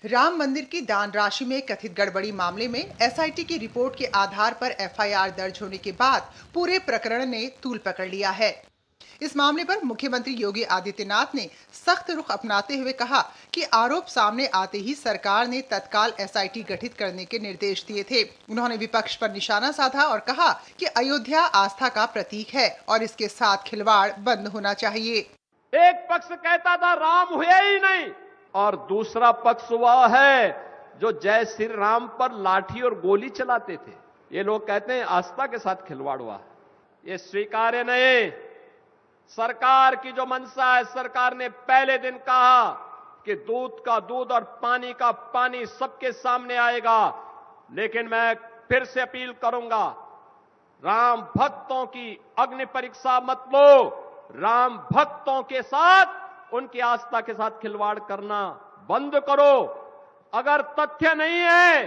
राम मंदिर की दान राशि में कथित गड़बड़ी मामले में SIT की रिपोर्ट के आधार पर FIR दर्ज होने के बाद पूरे प्रकरण ने तूल पकड़ लिया है। इस मामले पर मुख्यमंत्री योगी आदित्यनाथ ने सख्त रुख अपनाते हुए कहा कि आरोप सामने आते ही सरकार ने तत्काल SIT गठित करने के निर्देश दिए थे। उन्होंने विपक्ष पर निशाना साधा और कहा कि अयोध्या आस्था का प्रतीक है और इसके साथ खिलवाड़ बंद होना चाहिए। एक पक्ष कहता था राम हुए ही नहीं, और दूसरा पक्ष वह है जो जय श्री राम पर लाठी और गोली चलाते थे। ये लोग कहते हैं आस्था के साथ खिलवाड़ हुआ। ये स्वीकार्य नहीं। सरकार की जो मंशा है, सरकार ने पहले दिन कहा कि दूध का दूध और पानी का पानी सबके सामने आएगा, लेकिन मैं फिर से अपील करूंगा, राम भक्तों की अग्नि परीक्षा मत लो। राम भक्तों के साथ, उनकी आस्था के साथ खिलवाड़ करना बंद करो। अगर तथ्य नहीं है,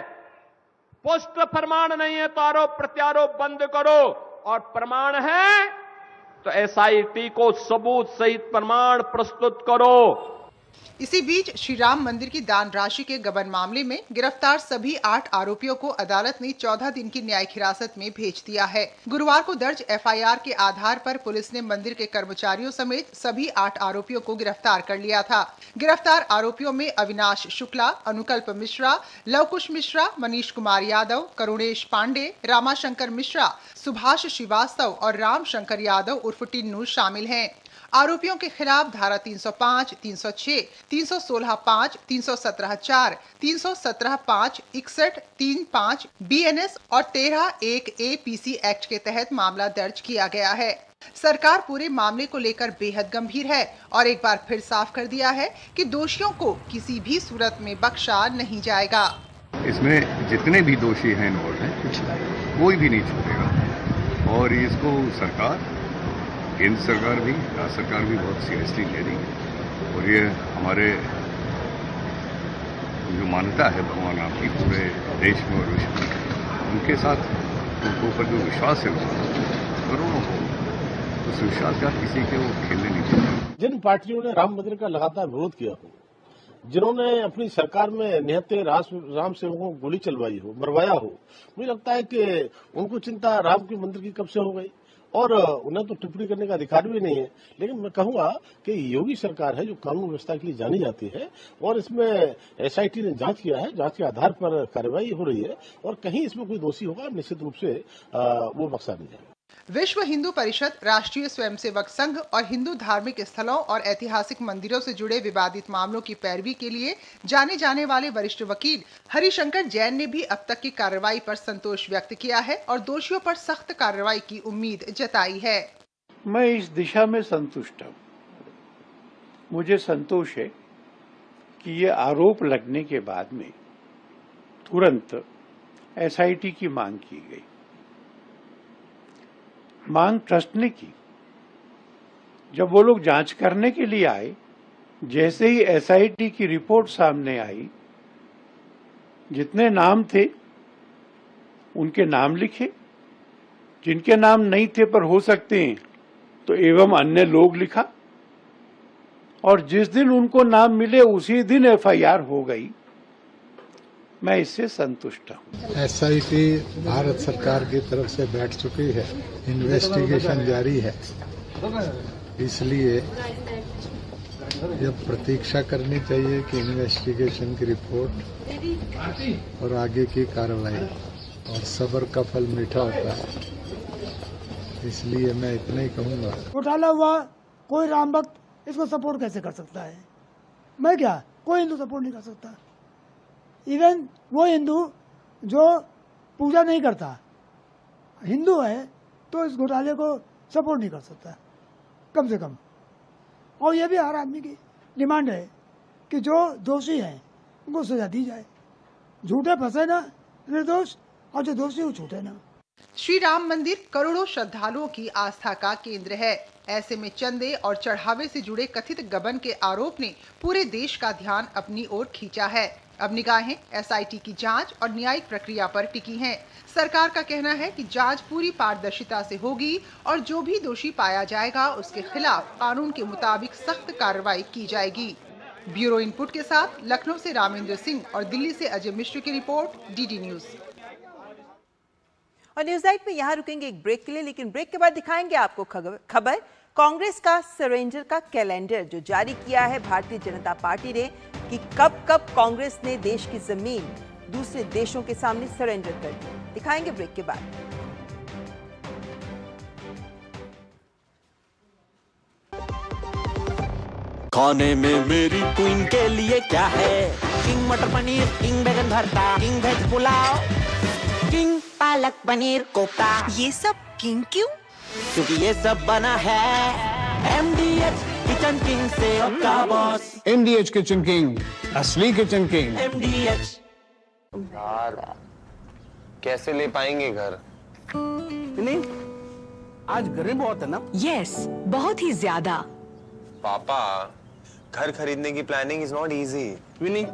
पुष्ट प्रमाण नहीं है, तो आरोप प्रत्यारोप बंद करो, और प्रमाण है तो SIT को सबूत सहित प्रमाण प्रस्तुत करो। इसी बीच श्री राम मंदिर की दान राशि के गबन मामले में गिरफ्तार सभी 8 आरोपियों को अदालत ने 14 दिन की न्यायिक हिरासत में भेज दिया है। गुरुवार को दर्ज FIR के आधार पर पुलिस ने मंदिर के कर्मचारियों समेत सभी 8 आरोपियों को गिरफ्तार कर लिया था। गिरफ्तार आरोपियों में अविनाश शुक्ला, अनुकल्प मिश्रा, लवकुश मिश्रा, मनीष कुमार यादव, करुणेश पांडे, रामाशंकर मिश्रा, सुभाष श्रीवास्तव और राम शंकर यादव उर्फ टिन्नू शामिल हैं। आरोपियों के खिलाफ धारा 305, 306, 316(5), 317(4), 317(5), 61, 35 BNS और 13(1) APC एक्ट के तहत मामला दर्ज किया गया है। सरकार पूरे मामले को लेकर बेहद गंभीर है और एक बार फिर साफ कर दिया है कि दोषियों को किसी भी सूरत में बख्शा नहीं जाएगा। इसमें जितने भी दोषी हैं इन्वॉल्व हैं, कोई भी नहीं छूटेगा और इसको सरकार, केंद्र सरकार भी, राज्य सरकार भी बहुत सीरियसली ले रही है और ये हमारे जो मान्यता है भगवान आपकी पूरे देश में और विश्व में, उनके साथ उनके ऊपर जो विश्वास है करोड़ों को, उस विश्वास का किसी के वो खेलने नहीं देते। जिन पार्टियों ने राम मंदिर का लगातार विरोध किया हो, जिन्होंने अपनी सरकार में निहत्थे राम सेवकों को गोली चलवाई हो, मरवाया हो, मुझे लगता है कि उनको चिंता राम के मंदिर की कब से हो गई और उन्हें तो टिप्पणी करने का अधिकार भी नहीं है। लेकिन मैं कहूंगा कि योगी सरकार है जो कानून व्यवस्था के लिए जानी जाती है और इसमें SIT ने जांच किया है, जांच के आधार पर कार्रवाई हो रही है और कहीं इसमें कोई दोषी होगा निश्चित रूप से वो बख्शा नहीं जाएगा। विश्व हिंदू परिषद, राष्ट्रीय स्वयंसेवक संघ और हिंदू धार्मिक स्थलों और ऐतिहासिक मंदिरों से जुड़े विवादित मामलों की पैरवी के लिए जाने जाने वाले वरिष्ठ वकील हरिशंकर जैन ने भी अब तक की कार्रवाई पर संतोष व्यक्त किया है और दोषियों पर सख्त कार्रवाई की उम्मीद जताई है। मैं इस दिशा में संतुष्ट हूँ। मुझे संतोष है कि ये आरोप लगने के बाद में तुरंत SIT की मांग की गई। मांग ट्रस्ट ने की। जब वो लोग जांच करने के लिए आए, जैसे ही SIT की रिपोर्ट सामने आई, जितने नाम थे उनके नाम लिखे, जिनके नाम नहीं थे पर हो सकते हैं तो एवं अन्य लोग लिखा और जिस दिन उनको नाम मिले उसी दिन FIR हो गई। मैं इससे संतुष्ट हूँ। SIT भारत सरकार की तरफ से बैठ चुकी है, इन्वेस्टिगेशन जारी है, इसलिए जब प्रतीक्षा करनी चाहिए कि इन्वेस्टिगेशन की रिपोर्ट और आगे की कार्रवाई, और सब्र का फल मीठा होता है, इसलिए मैं इतना ही कहूँगा। घोटाला हुआ, कोई राम भक्त इसको सपोर्ट कैसे कर सकता है? मैं क्या, कोई हिंदू सपोर्ट नहीं कर सकता। इवन वो हिंदू जो पूजा नहीं करता, हिंदू है तो इस घोटाले को सपोर्ट नहीं कर सकता कम से कम। और ये भी हर आदमी की डिमांड है कि जो दोषी हैं उनको सजा दी जाए, झूठे फंसे ना निर्दोष, और जो दोषी वो छूटे ना। श्री राम मंदिर करोड़ों श्रद्धालुओं की आस्था का केंद्र है। ऐसे में चंदे और चढ़ावे से जुड़े कथित गबन के आरोप ने पूरे देश का ध्यान अपनी ओर खींचा है। अब निगाहें SIT की जांच और न्यायिक प्रक्रिया पर टिकी हैं। सरकार का कहना है कि जांच पूरी पारदर्शिता से होगी और जो भी दोषी पाया जाएगा उसके खिलाफ कानून के मुताबिक सख्त कार्रवाई की जाएगी। ब्यूरो इनपुट के साथ लखनऊ से रामेंद्र सिंह और दिल्ली से अजय मिश्र की रिपोर्ट, DD न्यूज। और न्यूज नाइट में यहाँ रुकेंगे एक ब्रेक के लिए, लेकिन ब्रेक के बाद दिखाएंगे आपको खबर कांग्रेस का सरेंडर का कैलेंडर जो जारी किया है भारतीय जनता पार्टी ने कि कब कब कांग्रेस ने देश की जमीन दूसरे देशों के सामने सरेंडर कर दी। दिखाएंगे ब्रेक के बाद। खाने में मेरी क्वीन के लिए क्या है? किंग मटर पनीर, किंग बैगन भरता, king veg pulao, king palak paneer kofta. ये सब किंग क्यों? क्योंकि ये सब बना है MDH किचन किंग से का बॉस। MDH किचन किंग, असली किचन किंग। MDH। यार कैसे ले पाएंगे घर? नहीं, आज गर्मी बहुत है ना? यस, बहुत ही ज्यादा। पापा, घर खरीदने की प्लानिंग इज नॉट इजी। विनी,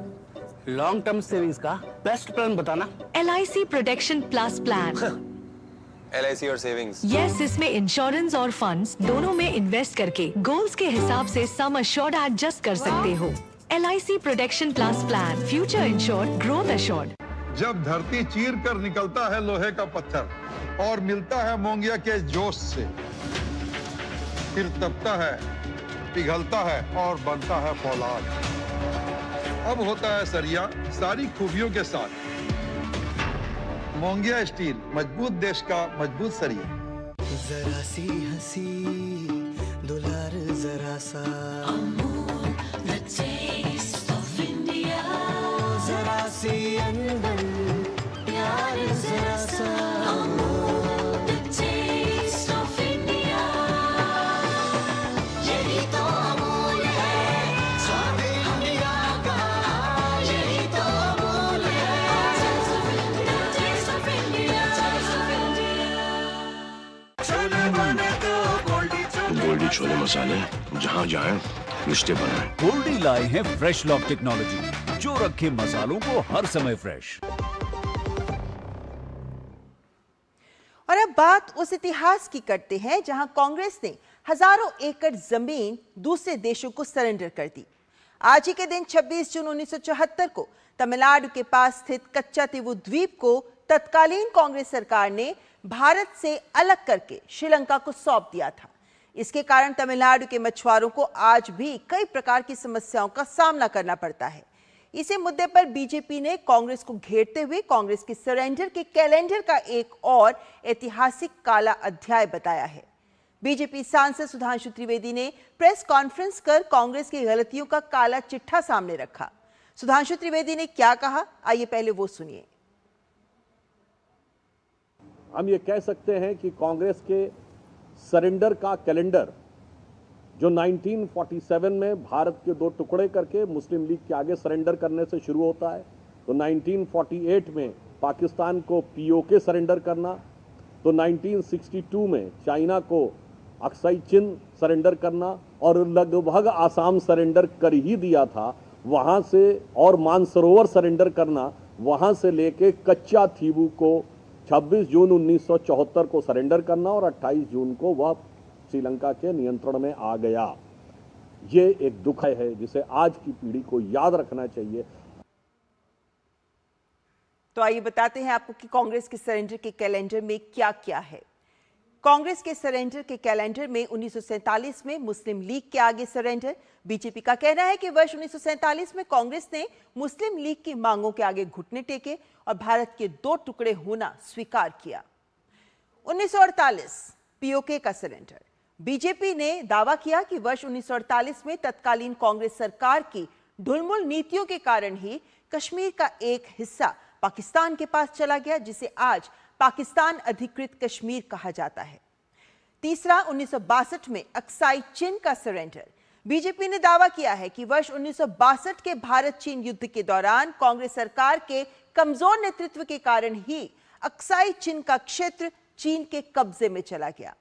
लॉन्ग टर्म सेविंग्स का बेस्ट प्लान बताना। LIC protection plus plan. LIC और सेविंग्स। यस, इसमें इंश्योरेंस और फंड्स दोनों में इन्वेस्ट करके गोल्स के हिसाब से सम अश्योर्ड एडजस्ट कर सकते हो। LIC protection plus plan, future insured, growth assured. जब धरती चीर कर निकलता है लोहे का पत्थर और मिलता है मोंगिया के जोश से, फिर तपता है, पिघलता है और बनता है फौलाद। अब होता है सरिया सारी खूबियों के साथ। मोंगिया स्टील, मजबूत देश का मजबूत सरिया। जरा सी हंसी दुलार जरा सा the taste of India. जरा सी अनबन प्यार जरा सा the taste of India. यही तो अमूल है स्वाद इंडिया का, यही तो अमूल है the taste of India. Chole बने तो गोल्डी छोले मसाले, जहाँ जाएं रिश्ते बनाएं। गोल्डी लाए हैं फ्रेश लॉक टेक्नोलॉजी, जो रखे मसालों को हर समय फ्रेश। और अब बात उस इतिहास की करते हैं जहां कांग्रेस ने हजारों एकड़ जमीन दूसरे देशों को सरेंडर कर दी। आज ही के दिन 26 जून 1974 को तमिलनाडु के पास स्थित कच्चातीवू द्वीप को तत्कालीन कांग्रेस सरकार ने भारत से अलग करके श्रीलंका को सौंप दिया था। इसके कारण तमिलनाडु के मछुआरों को आज भी कई प्रकार की समस्याओं का सामना करना पड़ता है। इसी मुद्दे पर बीजेपी ने कांग्रेस को घेरते हुए कांग्रेस के सरेंडर के कैलेंडर का एक और ऐतिहासिक काला अध्याय बताया है। बीजेपी सांसद सुधांशु त्रिवेदी ने प्रेस कॉन्फ्रेंस कर कांग्रेस की गलतियों का काला चिट्ठा सामने रखा। सुधांशु त्रिवेदी ने क्या कहा, आइए पहले वो सुनिए। हम ये कह सकते हैं कि कांग्रेस के सरेंडर का कैलेंडर जो 1947 में भारत के दो टुकड़े करके मुस्लिम लीग के आगे सरेंडर करने से शुरू होता है, तो 1948 में पाकिस्तान को पीओके सरेंडर करना, तो 1962 में चाइना को अक्साई चिन सरेंडर करना और लगभग आसाम सरेंडर कर ही दिया था वहाँ से, और मानसरोवर सरेंडर करना, वहाँ से लेके कच्चा थीवू को 26 जून 1974 को सरेंडर करना और 28 जून को वह श्रीलंका के नियंत्रण में आ गया। ये एक दुख है जिसे आज की पीढ़ी को याद रखना चाहिए। तो आइए बताते हैं आपको कि कांग्रेस के सरेंडर के कैलेंडर में क्या क्या है। कांग्रेस के सरेंडर के कैलेंडर में 1947 में मुस्लिम लीग के आगे सरेंडर। बीजेपी का कहना है कि वर्ष 1947 में कांग्रेस ने मुस्लिम लीग की मांगों के आगे घुटने टेके और भारत के दो टुकड़े होना स्वीकार किया। 1948 पीओके का सरेंडर। बीजेपी ने दावा किया कि वर्ष 1948 में तत्कालीन कांग्रेस सरकार की ढुलमुल नीतियों के कारण ही कश्मीर का एक हिस्सा पाकिस्तान के पास चला गया, जिसे आज पाकिस्तान अधिकृत कश्मीर कहा जाता है। तीसरा 1962 में अक्साई चिन का सरेंडर। बीजेपी ने दावा किया है कि वर्ष 1962 के भारत चीन युद्ध के दौरान कांग्रेस सरकार के कमजोर नेतृत्व के कारण ही अक्साई चिन का क्षेत्र चीन के कब्जे में चला गया।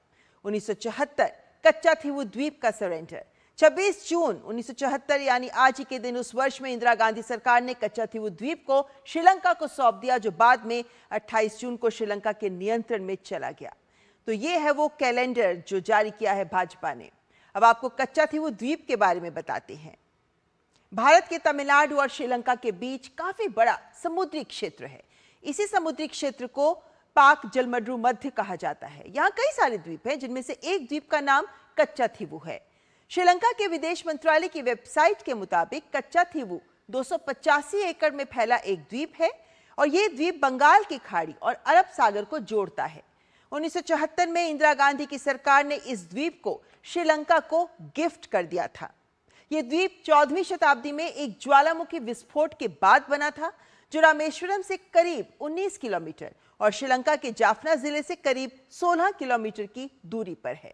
1974 कच्चाथीवू द्वीप का सरेंडर। 26 जून 1974 यानी आज ही के दिन उस वर्ष में इंदिरा गांधी सरकार ने कच्चाथीवू द्वीप को श्रीलंका को सौंप दिया, जो बाद में 28 जून को श्रीलंका के नियंत्रण में चला गया। तो ये है वो कैलेंडर जो जारी किया है भाजपा ने। अब आपको कच्चाथीवू द्वीप के बारे में बताते हैं। भारत के तमिलनाडु और श्रीलंका के बीच काफी बड़ा समुद्री क्षेत्र है। इसी समुद्री क्षेत्र को पाक जलमड्रू मध्य कहा जाता है। यहाँ कई सारे द्वीप हैं, जिनमें से एक द्वीप का नाम कच्चाथीवू है। श्रीलंका के विदेश मंत्रालय की वेबसाइट के मुताबिक कच्चाथीवू 285 एकड़ में फैला एक द्वीप है और यह द्वीप बंगाल की खाड़ी और अरब सागर को जोड़ता है। 1974 में इंदिरा गांधी की सरकार ने इस द्वीप को श्रीलंका को गिफ्ट कर दिया था। यह द्वीप 14वीं शताब्दी में एक ज्वालामुखी विस्फोट के बाद बना था, जो रामेश्वरम से करीब 19 किलोमीटर और श्रीलंका के जाफना जिले से करीब 16 किलोमीटर की दूरी पर है।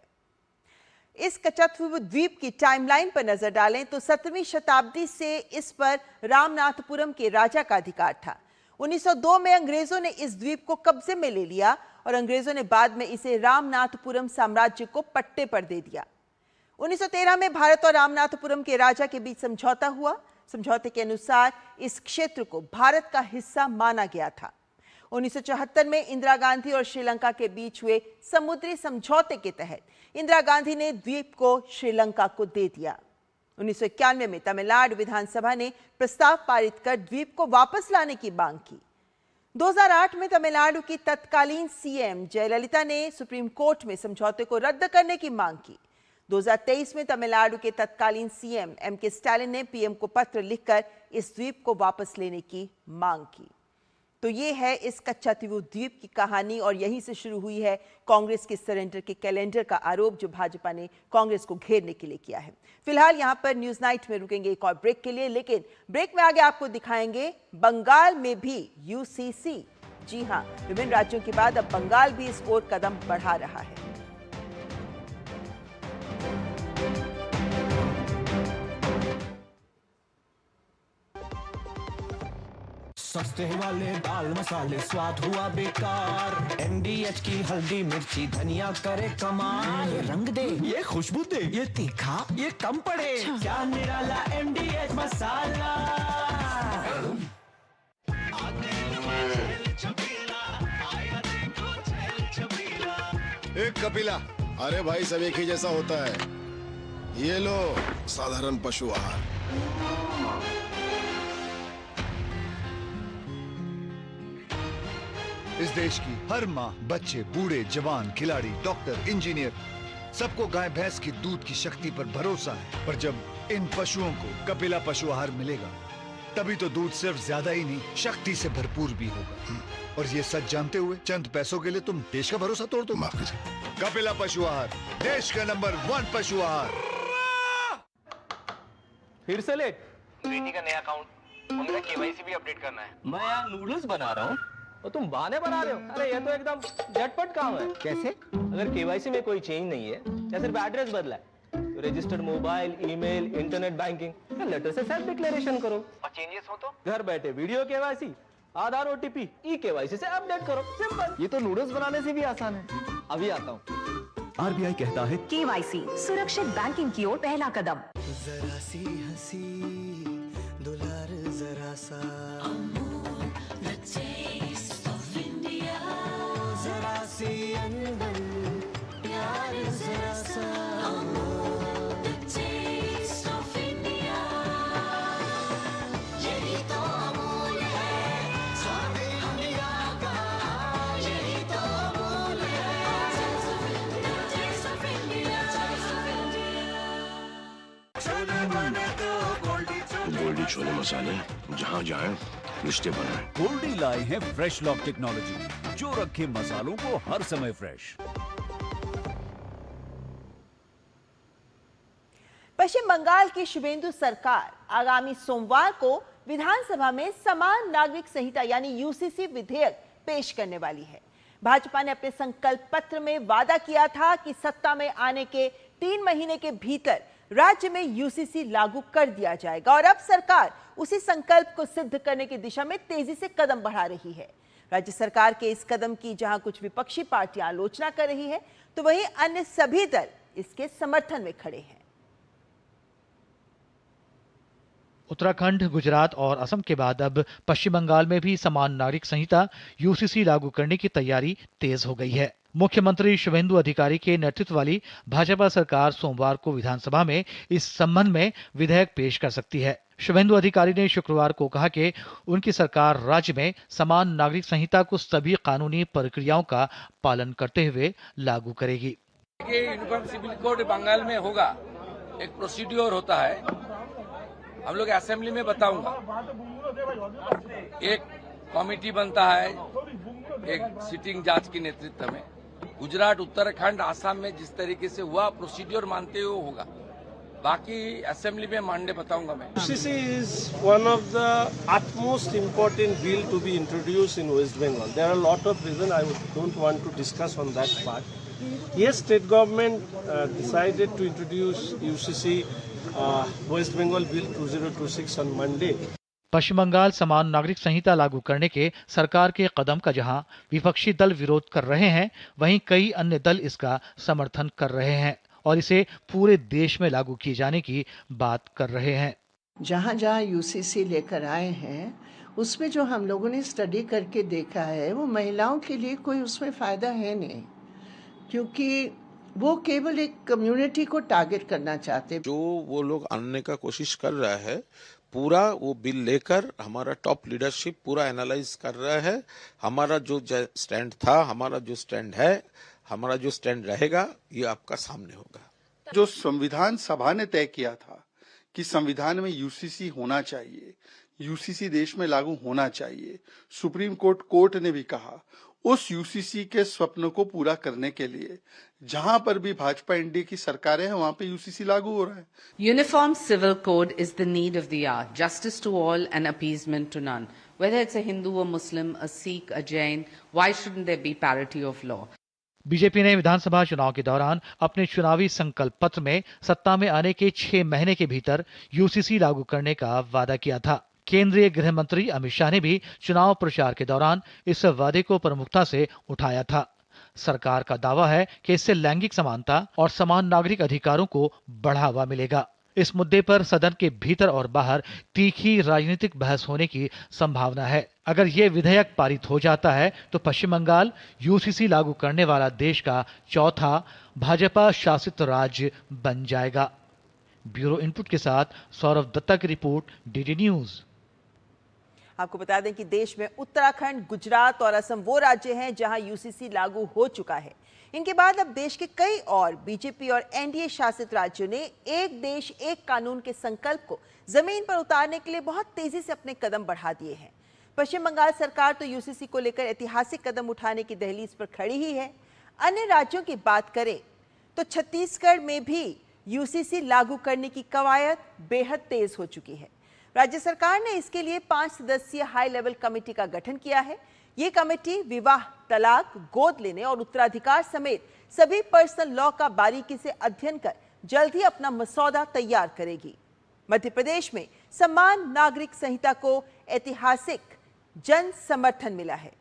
इस कच्चाथीवू द्वीप की टाइमलाइन पर नजर डालें तो 17वीं शताब्दी से इस पर रामनाथपुरम के राजा का अधिकार था। 1902 में अंग्रेजों ने इस द्वीप को कब्जे में ले लिया और अंग्रेजों ने बाद में इसे रामनाथपुरम साम्राज्य को पट्टे पर दे दिया। 1913 में भारत और रामनाथपुरम के राजा के बीच समझौता हुआ। समझौते के अनुसार इस क्षेत्र को भारत का हिस्सा माना गया था। 1974 में इंदिरा गांधी और श्रीलंका के बीच हुए समुद्री समझौते के तहत इंदिरा गांधी ने द्वीप को श्रीलंका को दे दिया। 1991 में तमिलनाडु विधानसभा ने प्रस्ताव पारित कर द्वीप को वापस लाने की मांग की। 2008 में तमिलनाडु की तत्कालीन सीएम जयललिता ने सुप्रीम कोर्ट में समझौते को रद्द करने की मांग की। 2023 में तमिलनाडु के तत्कालीन सीएम एमके स्टालिन ने पीएम को पत्र लिखकर इस द्वीप को वापस लेने की मांग की। तो ये है इस कच्छातीवू द्वीप की कहानी और यहीं से शुरू हुई है कांग्रेस के सरेंडर के कैलेंडर का आरोप जो भाजपा ने कांग्रेस को घेरने के लिए किया है। फिलहाल यहां पर न्यूज नाइट में रुकेंगे एक और ब्रेक के लिए, लेकिन ब्रेक में आगे आपको दिखाएंगे बंगाल में भी यूसीसी। जी हां, विभिन्न राज्यों के बाद अब बंगाल भी इस ओर कदम बढ़ा रहा है। सस्ते वाले दाल मसाले स्वाद हुआ बेकार, MDH की हल्दी मिर्ची धनिया करे कमाल, ये रंग दे ये खुशबू दे ये तीखा ये कम पड़े, क्या निराला MDH मसाला। एक कपिला, अरे भाई सब एक ही जैसा होता है। ये लो साधारण पशु आहार। इस देश की हर माँ, बच्चे, बूढ़े, जवान, खिलाड़ी, डॉक्टर, इंजीनियर, सबको गाय भैंस की दूध की शक्ति पर भरोसा है। पर जब इन पशुओं को कपिला पशु आहार मिलेगा, तभी तो दूध सिर्फ ज्यादा ही नहीं, शक्ति से भरपूर भी होगा। और ये सच जानते हुए चंद पैसों के लिए तुम देश का भरोसा तोड़ दो। माफ कीजिए। कपिला पशु आहार, देश का नंबर 1 पशु आहार। फिर से लेट। बेटी का नया अकाउंट, उनका KYC भी अपडेट करना है। मैं यहाँ नूडल्स बना रहा हूँ और तुम बहाने बना रहे हो। अरे ये तो एकदम झटपट काम है। कैसे? अगर KYC में कोई चेंज नहीं है या सिर्फ एड्रेस बदला है तो registered mobile, email, internet banking, letter से सेल्फ डिक्लेरेशन करो। और चेंजेस हो तो घर बैठे वीडियो KYC, आधार OTP, E-KYC से अपडेट करो। सिंपल। ये तो नूडल्स बनाने से भी आसान है। अभी आता हूँ। RBI कहता है KYC सुरक्षित बैंकिंग की ओर पहला कदम। जरा सी हंसी दुलार जरा सा, जरा सी अनबन प्यार जरा सा, यही तो अमूल है स्वाद इंडिया का, यही तो अमूल है टेस्ट ऑफ इंडिया। छोले बने तो गोल्डी छोले मसाले, जहाँ जाए रिश्ते बनाए। गोल्डी लाए हैं फ्रेश लॉक टेक्नोलॉजी, जो रखे मसालों को हर समय फ्रेश। पश्चिम बंगाल की शुभेंदु सरकार आगामी सोमवार को विधानसभा में समान नागरिक संहिता यानी यूसीसी विधेयक पेश करने वाली है। भाजपा ने अपने संकल्प पत्र में वादा किया था कि सत्ता में आने के 3 महीने के भीतर राज्य में यूसीसी लागू कर दिया जाएगा और अब सरकार उसी संकल्प को सिद्ध करने की दिशा में तेजी से कदम बढ़ा रही है। राज्य सरकार के इस कदम की जहां कुछ विपक्षी पार्टियां आलोचना कर रही है, तो वहीं अन्य सभी दल इसके समर्थन में खड़े हैं। उत्तराखंड, गुजरात और असम के बाद अब पश्चिम बंगाल में भी समान नागरिक संहिता यूसीसी लागू करने की तैयारी तेज हो गई है। मुख्यमंत्री शुभेंदु अधिकारी के नेतृत्व वाली भाजपा सरकार सोमवार को विधानसभा में इस संबंध में विधेयक पेश कर सकती है। शुभेंदु अधिकारी ने शुक्रवार को कहा कि उनकी सरकार राज्य में समान नागरिक संहिता को सभी कानूनी प्रक्रियाओं का पालन करते हुए लागू करेगी। यूनिफॉर्म सिविल कोड बंगाल में होगा, एक प्रोसीड्योर होता है, हम लोग असेंबली में बताऊंगा। एक कमेटी बनता है एक सिटिंग जज के नेतृत्व में। गुजरात, उत्तराखंड, आसाम में जिस तरीके से हुआ प्रोसीड्योर मानते हुए होगा, बाकी असेंबली में मानने बताऊंगा मैं। UCC is one of the utmost important bill to be introduced in West Bengal. There are a lot of reasons. I don't want to discuss on that part. Yes, state government decided to introduce UCC West Bengal Bill 2026 on Monday. पश्चिम बंगाल समान नागरिक संहिता लागू करने के सरकार के कदम का जहां विपक्षी दल विरोध कर रहे हैं, वहीं कई अन्य दल इसका समर्थन कर रहे हैं और इसे पूरे देश में लागू किए जाने की बात कर रहे हैं। जहां जहां यूसीसी लेकर आए हैं, उसमें जो हम लोगों ने स्टडी करके देखा है, वो महिलाओं के लिए कोई उसमें फायदा है नहीं, क्योंकि वो केवल एक कम्युनिटी को टारगेट करना चाहते। जो वो लोग आने का कोशिश कर रहा है, पूरा वो बिल लेकर हमारा टॉप लीडरशिप पूरा एनालाइज कर रहा है। हमारा जो स्टैंड था, हमारा जो स्टैंड है, हमारा जो स्टैंड रहेगा, ये आपका सामने होगा। जो संविधान सभा ने तय किया था कि संविधान में यूसीसी होना चाहिए, यूसीसी देश में लागू होना चाहिए। सुप्रीम कोर्ट ने भी कहा उस यूसीसी के स्वप्न को पूरा करने के लिए जहां पर भी भाजपा एनडीए की सरकारें हैं वहां पे यूसीसी लागू हो रहा है। Uniform civil code is the need of the hour. Justice to all and appeasement to none. Whether it's a Hindu, a Muslim, a Sikh, a Jain, why shouldn't there be parity of law? BJP ने विधानसभा चुनाव के दौरान अपने चुनावी संकल्प पत्र में सत्ता में आने के 6 महीने के भीतर यूसीसी लागू करने का वादा किया था। केंद्रीय गृह मंत्री अमित शाह ने भी चुनाव प्रचार के दौरान इस वादे को प्रमुखता से उठाया था। सरकार का दावा है कि इससे लैंगिक समानता और समान नागरिक अधिकारों को बढ़ावा मिलेगा। इस मुद्दे पर सदन के भीतर और बाहर तीखी राजनीतिक बहस होने की संभावना है। अगर ये विधेयक पारित हो जाता है तो पश्चिम बंगाल यूसीसी लागू करने वाला देश का चौथा भाजपा शासित राज्य बन जाएगा। ब्यूरो इनपुट के साथ सौरभ दत्ता की रिपोर्ट, डीडी न्यूज। आपको बता दें कि देश में उत्तराखंड, गुजरात और असम वो राज्य हैं जहां यूसीसी लागू हो चुका है। इनके बाद अब देश के कई और बीजेपी और एनडीए शासित राज्यों ने एक देश एक कानून के संकल्प को जमीन पर उतारने के लिए बहुत तेजी से अपने कदम बढ़ा दिए हैं। पश्चिम बंगाल सरकार तो यूसीसी को लेकर ऐतिहासिक कदम उठाने की दहलीज पर खड़ी ही है। अन्य राज्यों की बात करें तो छत्तीसगढ़ में भी यूसीसी लागू करने की कवायद बेहद तेज हो चुकी है। राज्य सरकार ने इसके लिए 5 सदस्यीय हाई लेवल कमेटी का गठन किया है। ये कमेटी विवाह, तलाक, गोद लेने और उत्तराधिकार समेत सभी पर्सनल लॉ का बारीकी से अध्ययन कर जल्द ही अपना मसौदा तैयार करेगी। मध्य प्रदेश में समान नागरिक संहिता को ऐतिहासिक जन समर्थन मिला है।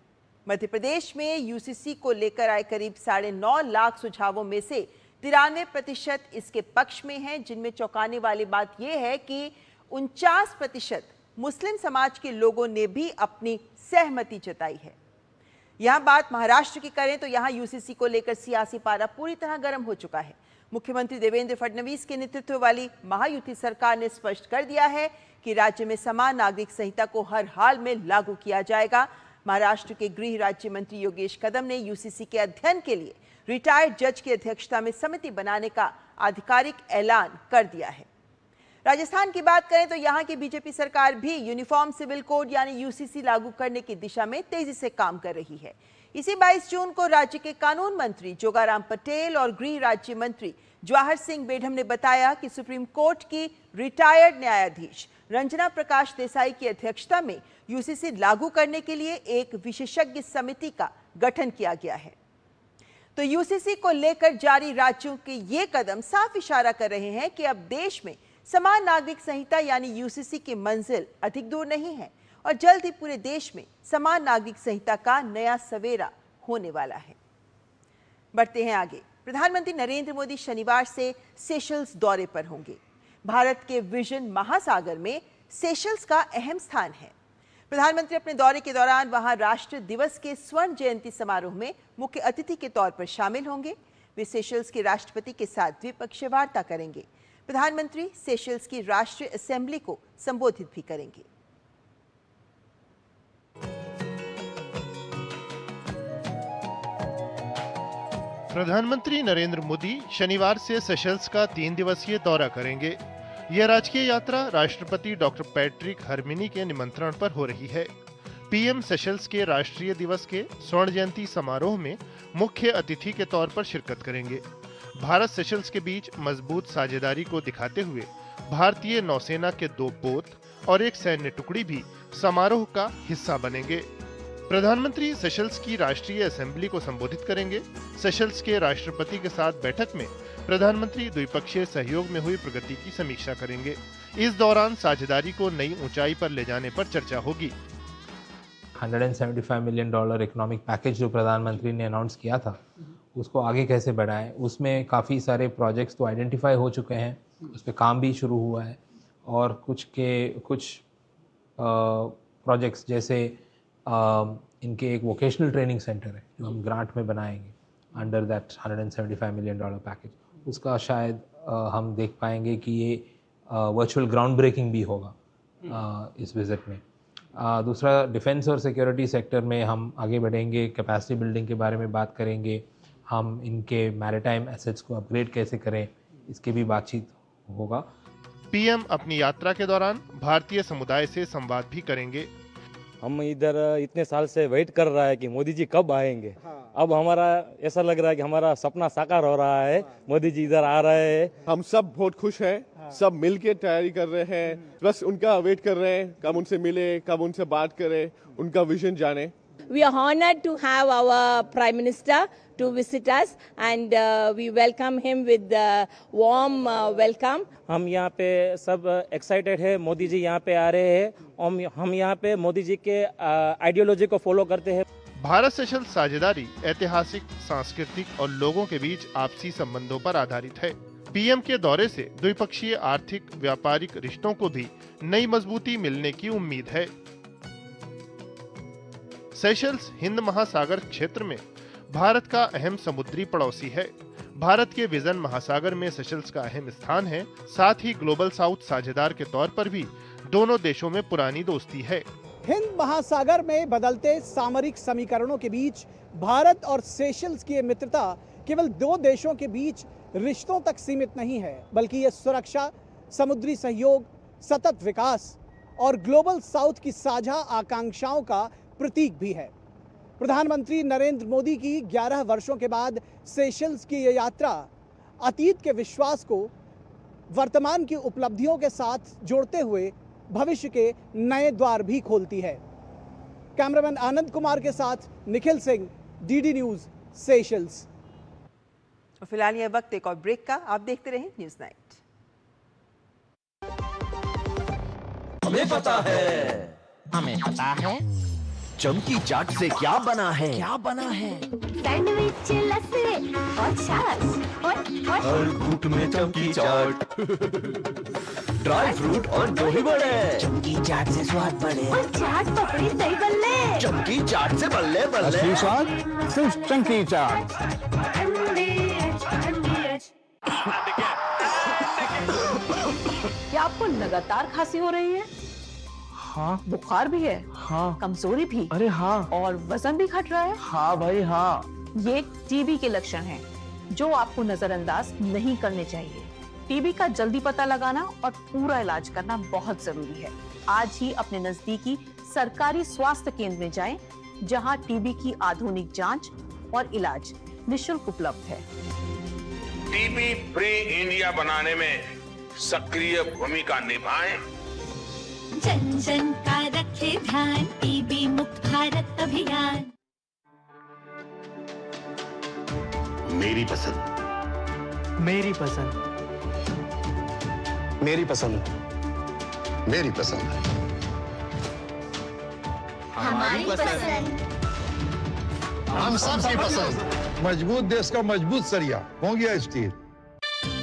मध्य प्रदेश में यूसीसी को लेकर आए करीब 9.5 लाख सुझावों में से 93% इसके पक्ष में हैं, जिनमें चौंकाने वाली बात यह है कि 49% मुस्लिम समाज के लोगों ने भी अपनी सहमति जताई है। यहां बात महाराष्ट्र की करें तो यहां यूसीसी को लेकर सियासी पारा पूरी तरह गर्म हो चुका है। मुख्यमंत्री देवेंद्र फडणवीस के नेतृत्व वाली महायुति सरकार ने स्पष्ट कर दिया है कि राज्य में समान नागरिक संहिता को हर हाल में लागू किया जाएगा। महाराष्ट्र के गृह राज्य मंत्री योगेश कदम ने यूसीसी के अध्ययन के लिए रिटायर्ड जज की अध्यक्षता में समिति बनाने का आधिकारिक ऐलान कर दिया है। राजस्थान की बात करें तो यहां की बीजेपी सरकार भी यूनिफॉर्म सिविल कोड यानी यूसीसी लागू करने की दिशा में तेजी से काम कर रही है। इसी 22 जून को राज्य के कानून मंत्री जोगाराम पटेल और गृह राज्य मंत्री जवाहर सिंह बेढम ने बताया कि सुप्रीम कोर्ट की रिटायर्ड न्यायाधीश रंजना प्रकाश देसाई की अध्यक्षता में यूसीसी लागू करने के लिए एक विशेषज्ञ समिति का गठन किया गया है। तो यूसीसी को लेकर जारी राज्यों के ये कदम साफ इशारा कर रहे हैं कि अब देश में समान नागरिक संहिता यानी यूसीसी की मंजिल अधिक दूर नहीं है और जल्द ही पूरे देश में समान नागरिक संहिता का नया सवेरा होने वाला है। बढ़ते हैं आगे। प्रधानमंत्री नरेंद्र मोदी शनिवार से सेशल्स दौरे पर होंगे। भारत के विजन महासागर में सेशल्स का अहम स्थान है। प्रधानमंत्री अपने दौरे के दौरान वहां राष्ट्र दिवस के स्वर्ण जयंती समारोह में मुख्य अतिथि के तौर पर शामिल होंगे। वे सेशल्स के राष्ट्रपति के साथ द्विपक्षीय वार्ता करेंगे। प्रधानमंत्री सेशल्स की राष्ट्रीय असेंबली को संबोधित भी करेंगे। प्रधानमंत्री नरेंद्र मोदी शनिवार से सेशल्स का 3 दिवसीय दौरा करेंगे। यह राजकीय यात्रा राष्ट्रपति डॉक्टर पैट्रिक हरमिनी के निमंत्रण पर हो रही है। पीएम सेशल्स के राष्ट्रीय दिवस के स्वर्ण जयंती समारोह में मुख्य अतिथि के तौर पर शिरकत करेंगे। भारत सेशल्स के बीच मजबूत साझेदारी को दिखाते हुए भारतीय नौसेना के 2 पोत और एक सैन्य टुकड़ी भी समारोह का हिस्सा बनेंगे। प्रधानमंत्री सेशल्स की राष्ट्रीय असेंबली को संबोधित करेंगे। सेशल्स के राष्ट्रपति के साथ बैठक में प्रधानमंत्री द्विपक्षीय सहयोग में हुई प्रगति की समीक्षा करेंगे। इस दौरान साझेदारी को नई ऊंचाई पर ले जाने पर चर्चा होगी। $175 मिलियन इकोनॉमिक पैकेज जो प्रधानमंत्री ने अनाउंस किया था, उसको आगे कैसे बढ़ाएं। उसमें काफ़ी सारे प्रोजेक्ट्स तो आइडेंटिफाई हो चुके हैं, उस पर काम भी शुरू हुआ है और कुछ प्रोजेक्ट्स जैसे इनके एक वोकेशनल ट्रेनिंग सेंटर है जो हम ग्रांट में बनाएंगे अंडर दैट $175 मिलियन पैकेज, उसका शायद हम देख पाएंगे कि ये वर्चुअल ग्राउंड ब्रेकिंग भी होगा इस विजिट में। दूसरा, डिफेंस और सिक्योरिटी सेक्टर में हम आगे बढ़ेंगे, कैपेसिटी बिल्डिंग के बारे में बात करेंगे। हम इनके मैरिटाइम एसेट्स को अपग्रेड कैसे करें, इसकी भी बातचीत होगा। पीएम अपनी यात्रा के दौरान भारतीय समुदाय से संवाद भी करेंगे। हम इधर इतने साल से वेट कर रहा है कि मोदी जी कब आएंगे। अब हमारा ऐसा लग रहा है कि हमारा सपना साकार हो रहा है, मोदी जी इधर आ रहे हैं। हम सब बहुत खुश हैं, सब मिलके तैयारी कर रहे हैं, बस उनका वेट कर रहे हैं, कब उनसे मिले, कब उनसे बात करें, उनका विजन जाने। We are honored to have our Prime Minister to visit us and we welcome him with warm welcome. हम यहाँ पे सब एक्साइटेड है, मोदी जी यहाँ पे आ रहे हैं। हम यहाँ पे मोदी जी के आइडियोलॉजी को फॉलो करते हैं। भारत सेशल्स साझेदारी ऐतिहासिक, सांस्कृतिक और लोगों के बीच आपसी संबंधों पर आधारित है। पीएम के दौरे से द्विपक्षीय आर्थिक व्यापारिक रिश्तों को भी नई मजबूती मिलने की उम्मीद है। सेशल्स हिंद महासागर क्षेत्र में भारत का अहम समुद्री पड़ोसी है। भारत के विजन महासागर में सेशल्स का अहम स्थान है। साथ ही ग्लोबल साउथ साझेदार के तौर पर भी दोनों देशों में पुरानी दोस्ती है। हिंद महासागर में बदलते सामरिक समीकरणों के बीच भारत और सेशल्स की मित्रता केवल दो देशों के बीच रिश्तों तक सीमित नहीं है, बल्कि ये सुरक्षा, समुद्री सहयोग, सतत विकास और ग्लोबल साउथ की साझा आकांक्षाओं का प्रतीक भी है। प्रधानमंत्री नरेंद्र मोदी की 11 वर्षों के बाद सेशल्स की यह यात्रा अतीत के विश्वास को वर्तमान की उपलब्धियों के साथ जोड़ते हुए भविष्य के नए द्वार भी खोलती है। कैमरामैन आनंद कुमार के साथ Nikhil Singh, DD news, Seychelles. फिलहाल यह वक्त एक और ब्रेक का, आप देखते रहें न्यूज़ नाइट। हमें पता है चमकी चाट से क्या बना है, सैंडविच, लस्सी और छाछ और हर घूंट में चमकी चाट, ड्राई फ्रूट और दही बड़े, चमकी चाट से स्वाद बढ़े और चाट पपड़ी दही बल्ले, चमकी चाट से बल्ले बल्ले, असली स्वाद सिर्फ चमकी चाट। क्या आपको लगातार खांसी हो रही है? हाँ। बुखार भी है? हाँ। कमजोरी भी? अरे हाँ। और वजन भी घट रहा है? हाँ भाई हाँ। ये टीबी के लक्षण हैं, जो आपको नजरअंदाज नहीं करने चाहिए। टीबी का जल्दी पता लगाना और पूरा इलाज करना बहुत जरूरी है। आज ही अपने नजदीकी सरकारी स्वास्थ्य केंद्र में जाएं, जहां टीबी की आधुनिक जांच और इलाज निःशुल्क उपलब्ध है। टीबी फ्री इंडिया बनाने में सक्रिय भूमिका निभाएं। जन जन का रखे ध्यान, टीबी मुक्त भारत अभियान। मेरी पसंद, मेरी पसंद, मेरी पसंद, मेरी पसंद, हमारी पसंद, हम सबकी पसंद। मजबूत देश का मजबूत सरिया हो गया स्टील।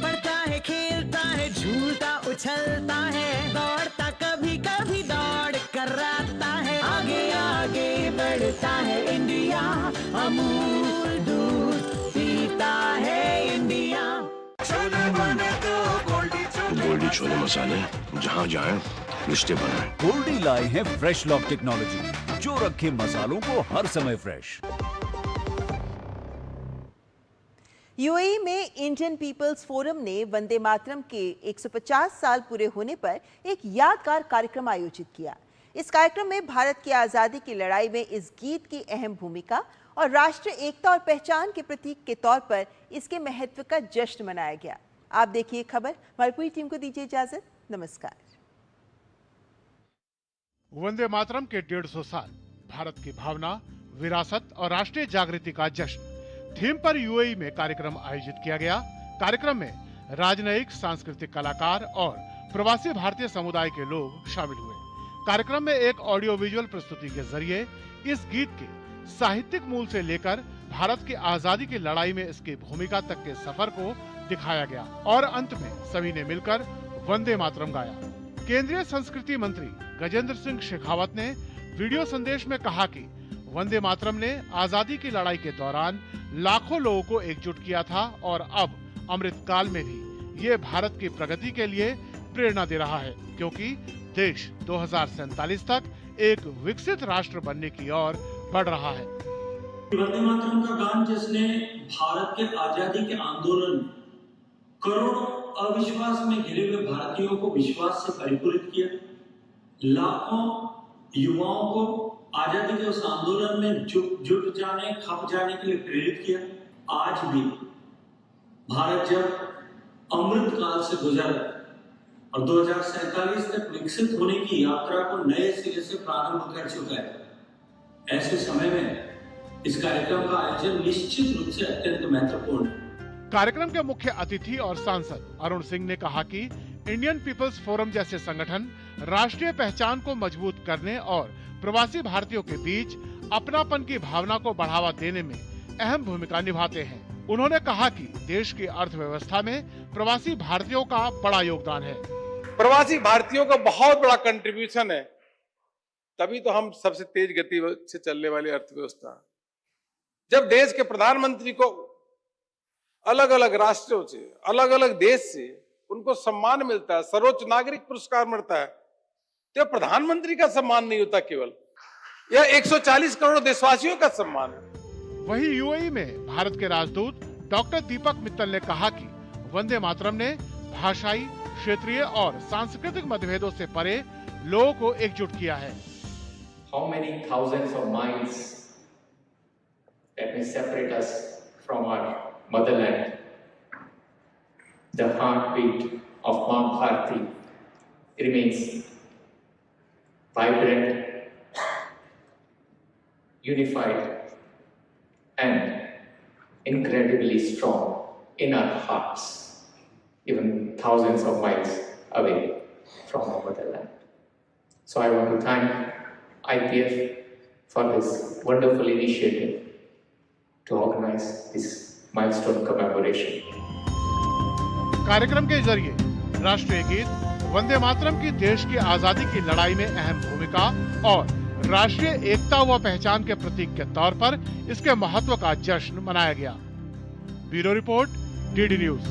पढ़ता है, खेलता है, झूलता उछलता है, दौड़ता कभी कभी दौड़ कराता है, आगे आगे बढ़ता है इंडिया, अमूल दूध पीता है इंडिया। गोल्डी छोले मसाले, जहाँ जाए रिश्ते बनाए। गोल्डी लाए हैं फ्रेश लॉक टेक्नोलॉजी, जो रखे मसालों को हर समय फ्रेश। यूएई में इंडियन पीपल्स फोरम ने वंदे मातरम के 150 साल पूरे होने पर एक यादगार कार्यक्रम आयोजित किया। इस कार्यक्रम में भारत की आज़ादी की लड़ाई में इस गीत की अहम भूमिका और राष्ट्रीय एकता और पहचान के प्रतीक के तौर पर इसके महत्व का जश्न मनाया गया। आप देखिए खबर, हमारी पूरी टीम को दीजिए इजाजत। नमस्कार। वंदे मातरम के 150 साल, भारत की भावना, विरासत और राष्ट्रीय जागृति का जश्न थीम पर यूएई में कार्यक्रम आयोजित किया गया। कार्यक्रम में राजनयिक, सांस्कृतिक कलाकार और प्रवासी भारतीय समुदाय के लोग शामिल हुए। कार्यक्रम में एक ऑडियो विजुअल प्रस्तुति के जरिए इस गीत के साहित्यिक मूल से लेकर भारत की आजादी की लड़ाई में इसकी भूमिका तक के सफर को दिखाया गया और अंत में सभी ने मिलकर वंदे मातरम गाया। केंद्रीय संस्कृति मंत्री गजेंद्र सिंह शेखावत ने वीडियो संदेश में कहा कि वंदे मातरम ने आजादी की लड़ाई के दौरान लाखों लोगों को एकजुट किया था और अब अमृत काल में भी ये भारत की प्रगति के लिए प्रेरणा दे रहा है, क्योंकि देश 2047 तक एक विकसित राष्ट्र बनने की ओर बढ़ रहा है। वंदे मातरम का गान जिसने भारत के आजादी के आंदोलन में करोड़ों अविश्वास में घिरे हुए भारतीयों को विश्वास से परिपूरित किया। लाखों युवाओं को आजादी के उस आंदोलन में जुट जाने, खप जाने के लिए प्रेरित किया। आज भी भारत जब अमृत काल से गुजर और 2047 तक विकसित होने की यात्रा को नए सिरे से प्रारंभ कर चुका है, ऐसे समय में इस कार्यक्रम का आयोजन निश्चित रूप से अत्यंत महत्वपूर्ण है। कार्यक्रम के मुख्य अतिथि और सांसद अरुण सिंह ने कहा कि इंडियन पीपल्स फोरम जैसे संगठन राष्ट्रीय पहचान को मजबूत करने और प्रवासी भारतीयों के बीच अपनापन की भावना को बढ़ावा देने में अहम भूमिका निभाते हैं। उन्होंने कहा कि देश की अर्थव्यवस्था में प्रवासी भारतीयों का बड़ा योगदान है। प्रवासी भारतीयों का बहुत बड़ा कंट्रीब्यूशन है, तभी तो हम सबसे तेज गति से चलने वाली अर्थव्यवस्था। जब देश के प्रधानमंत्री को अलग अलग राष्ट्रों से, अलग अलग देश से उनको सम्मान मिलता है, सर्वोच्च नागरिक पुरस्कार मिलता है, तो प्रधानमंत्री का सम्मान नहीं होता केवल, यह 140 करोड़ देशवासियों का सम्मान है। वहीं यूएई में भारत के राजदूत डॉक्टर दीपक मित्तल ने कहा कि वंदे मातरम ने भाषाई, क्षेत्रीय और सांस्कृतिक मतभेदों से परे लोगों को एकजुट किया है। How many thousands of miles that may separate us from our motherland? The heartbeat of Maa Bharati remains vibrant, unified, and incredibly strong in our hearts, even thousands of miles away from our motherland. So I want to thank IPF for this wonderful initiative to organize this milestone commemoration. कार्यक्रम के जरिए राष्ट्रीय गीत वंदे मातरम की देश की आजादी की लड़ाई में अहम भूमिका और राष्ट्रीय एकता व पहचान के प्रतीक के तौर पर इसके महत्व का जश्न मनाया गया। Bureau report, DD news.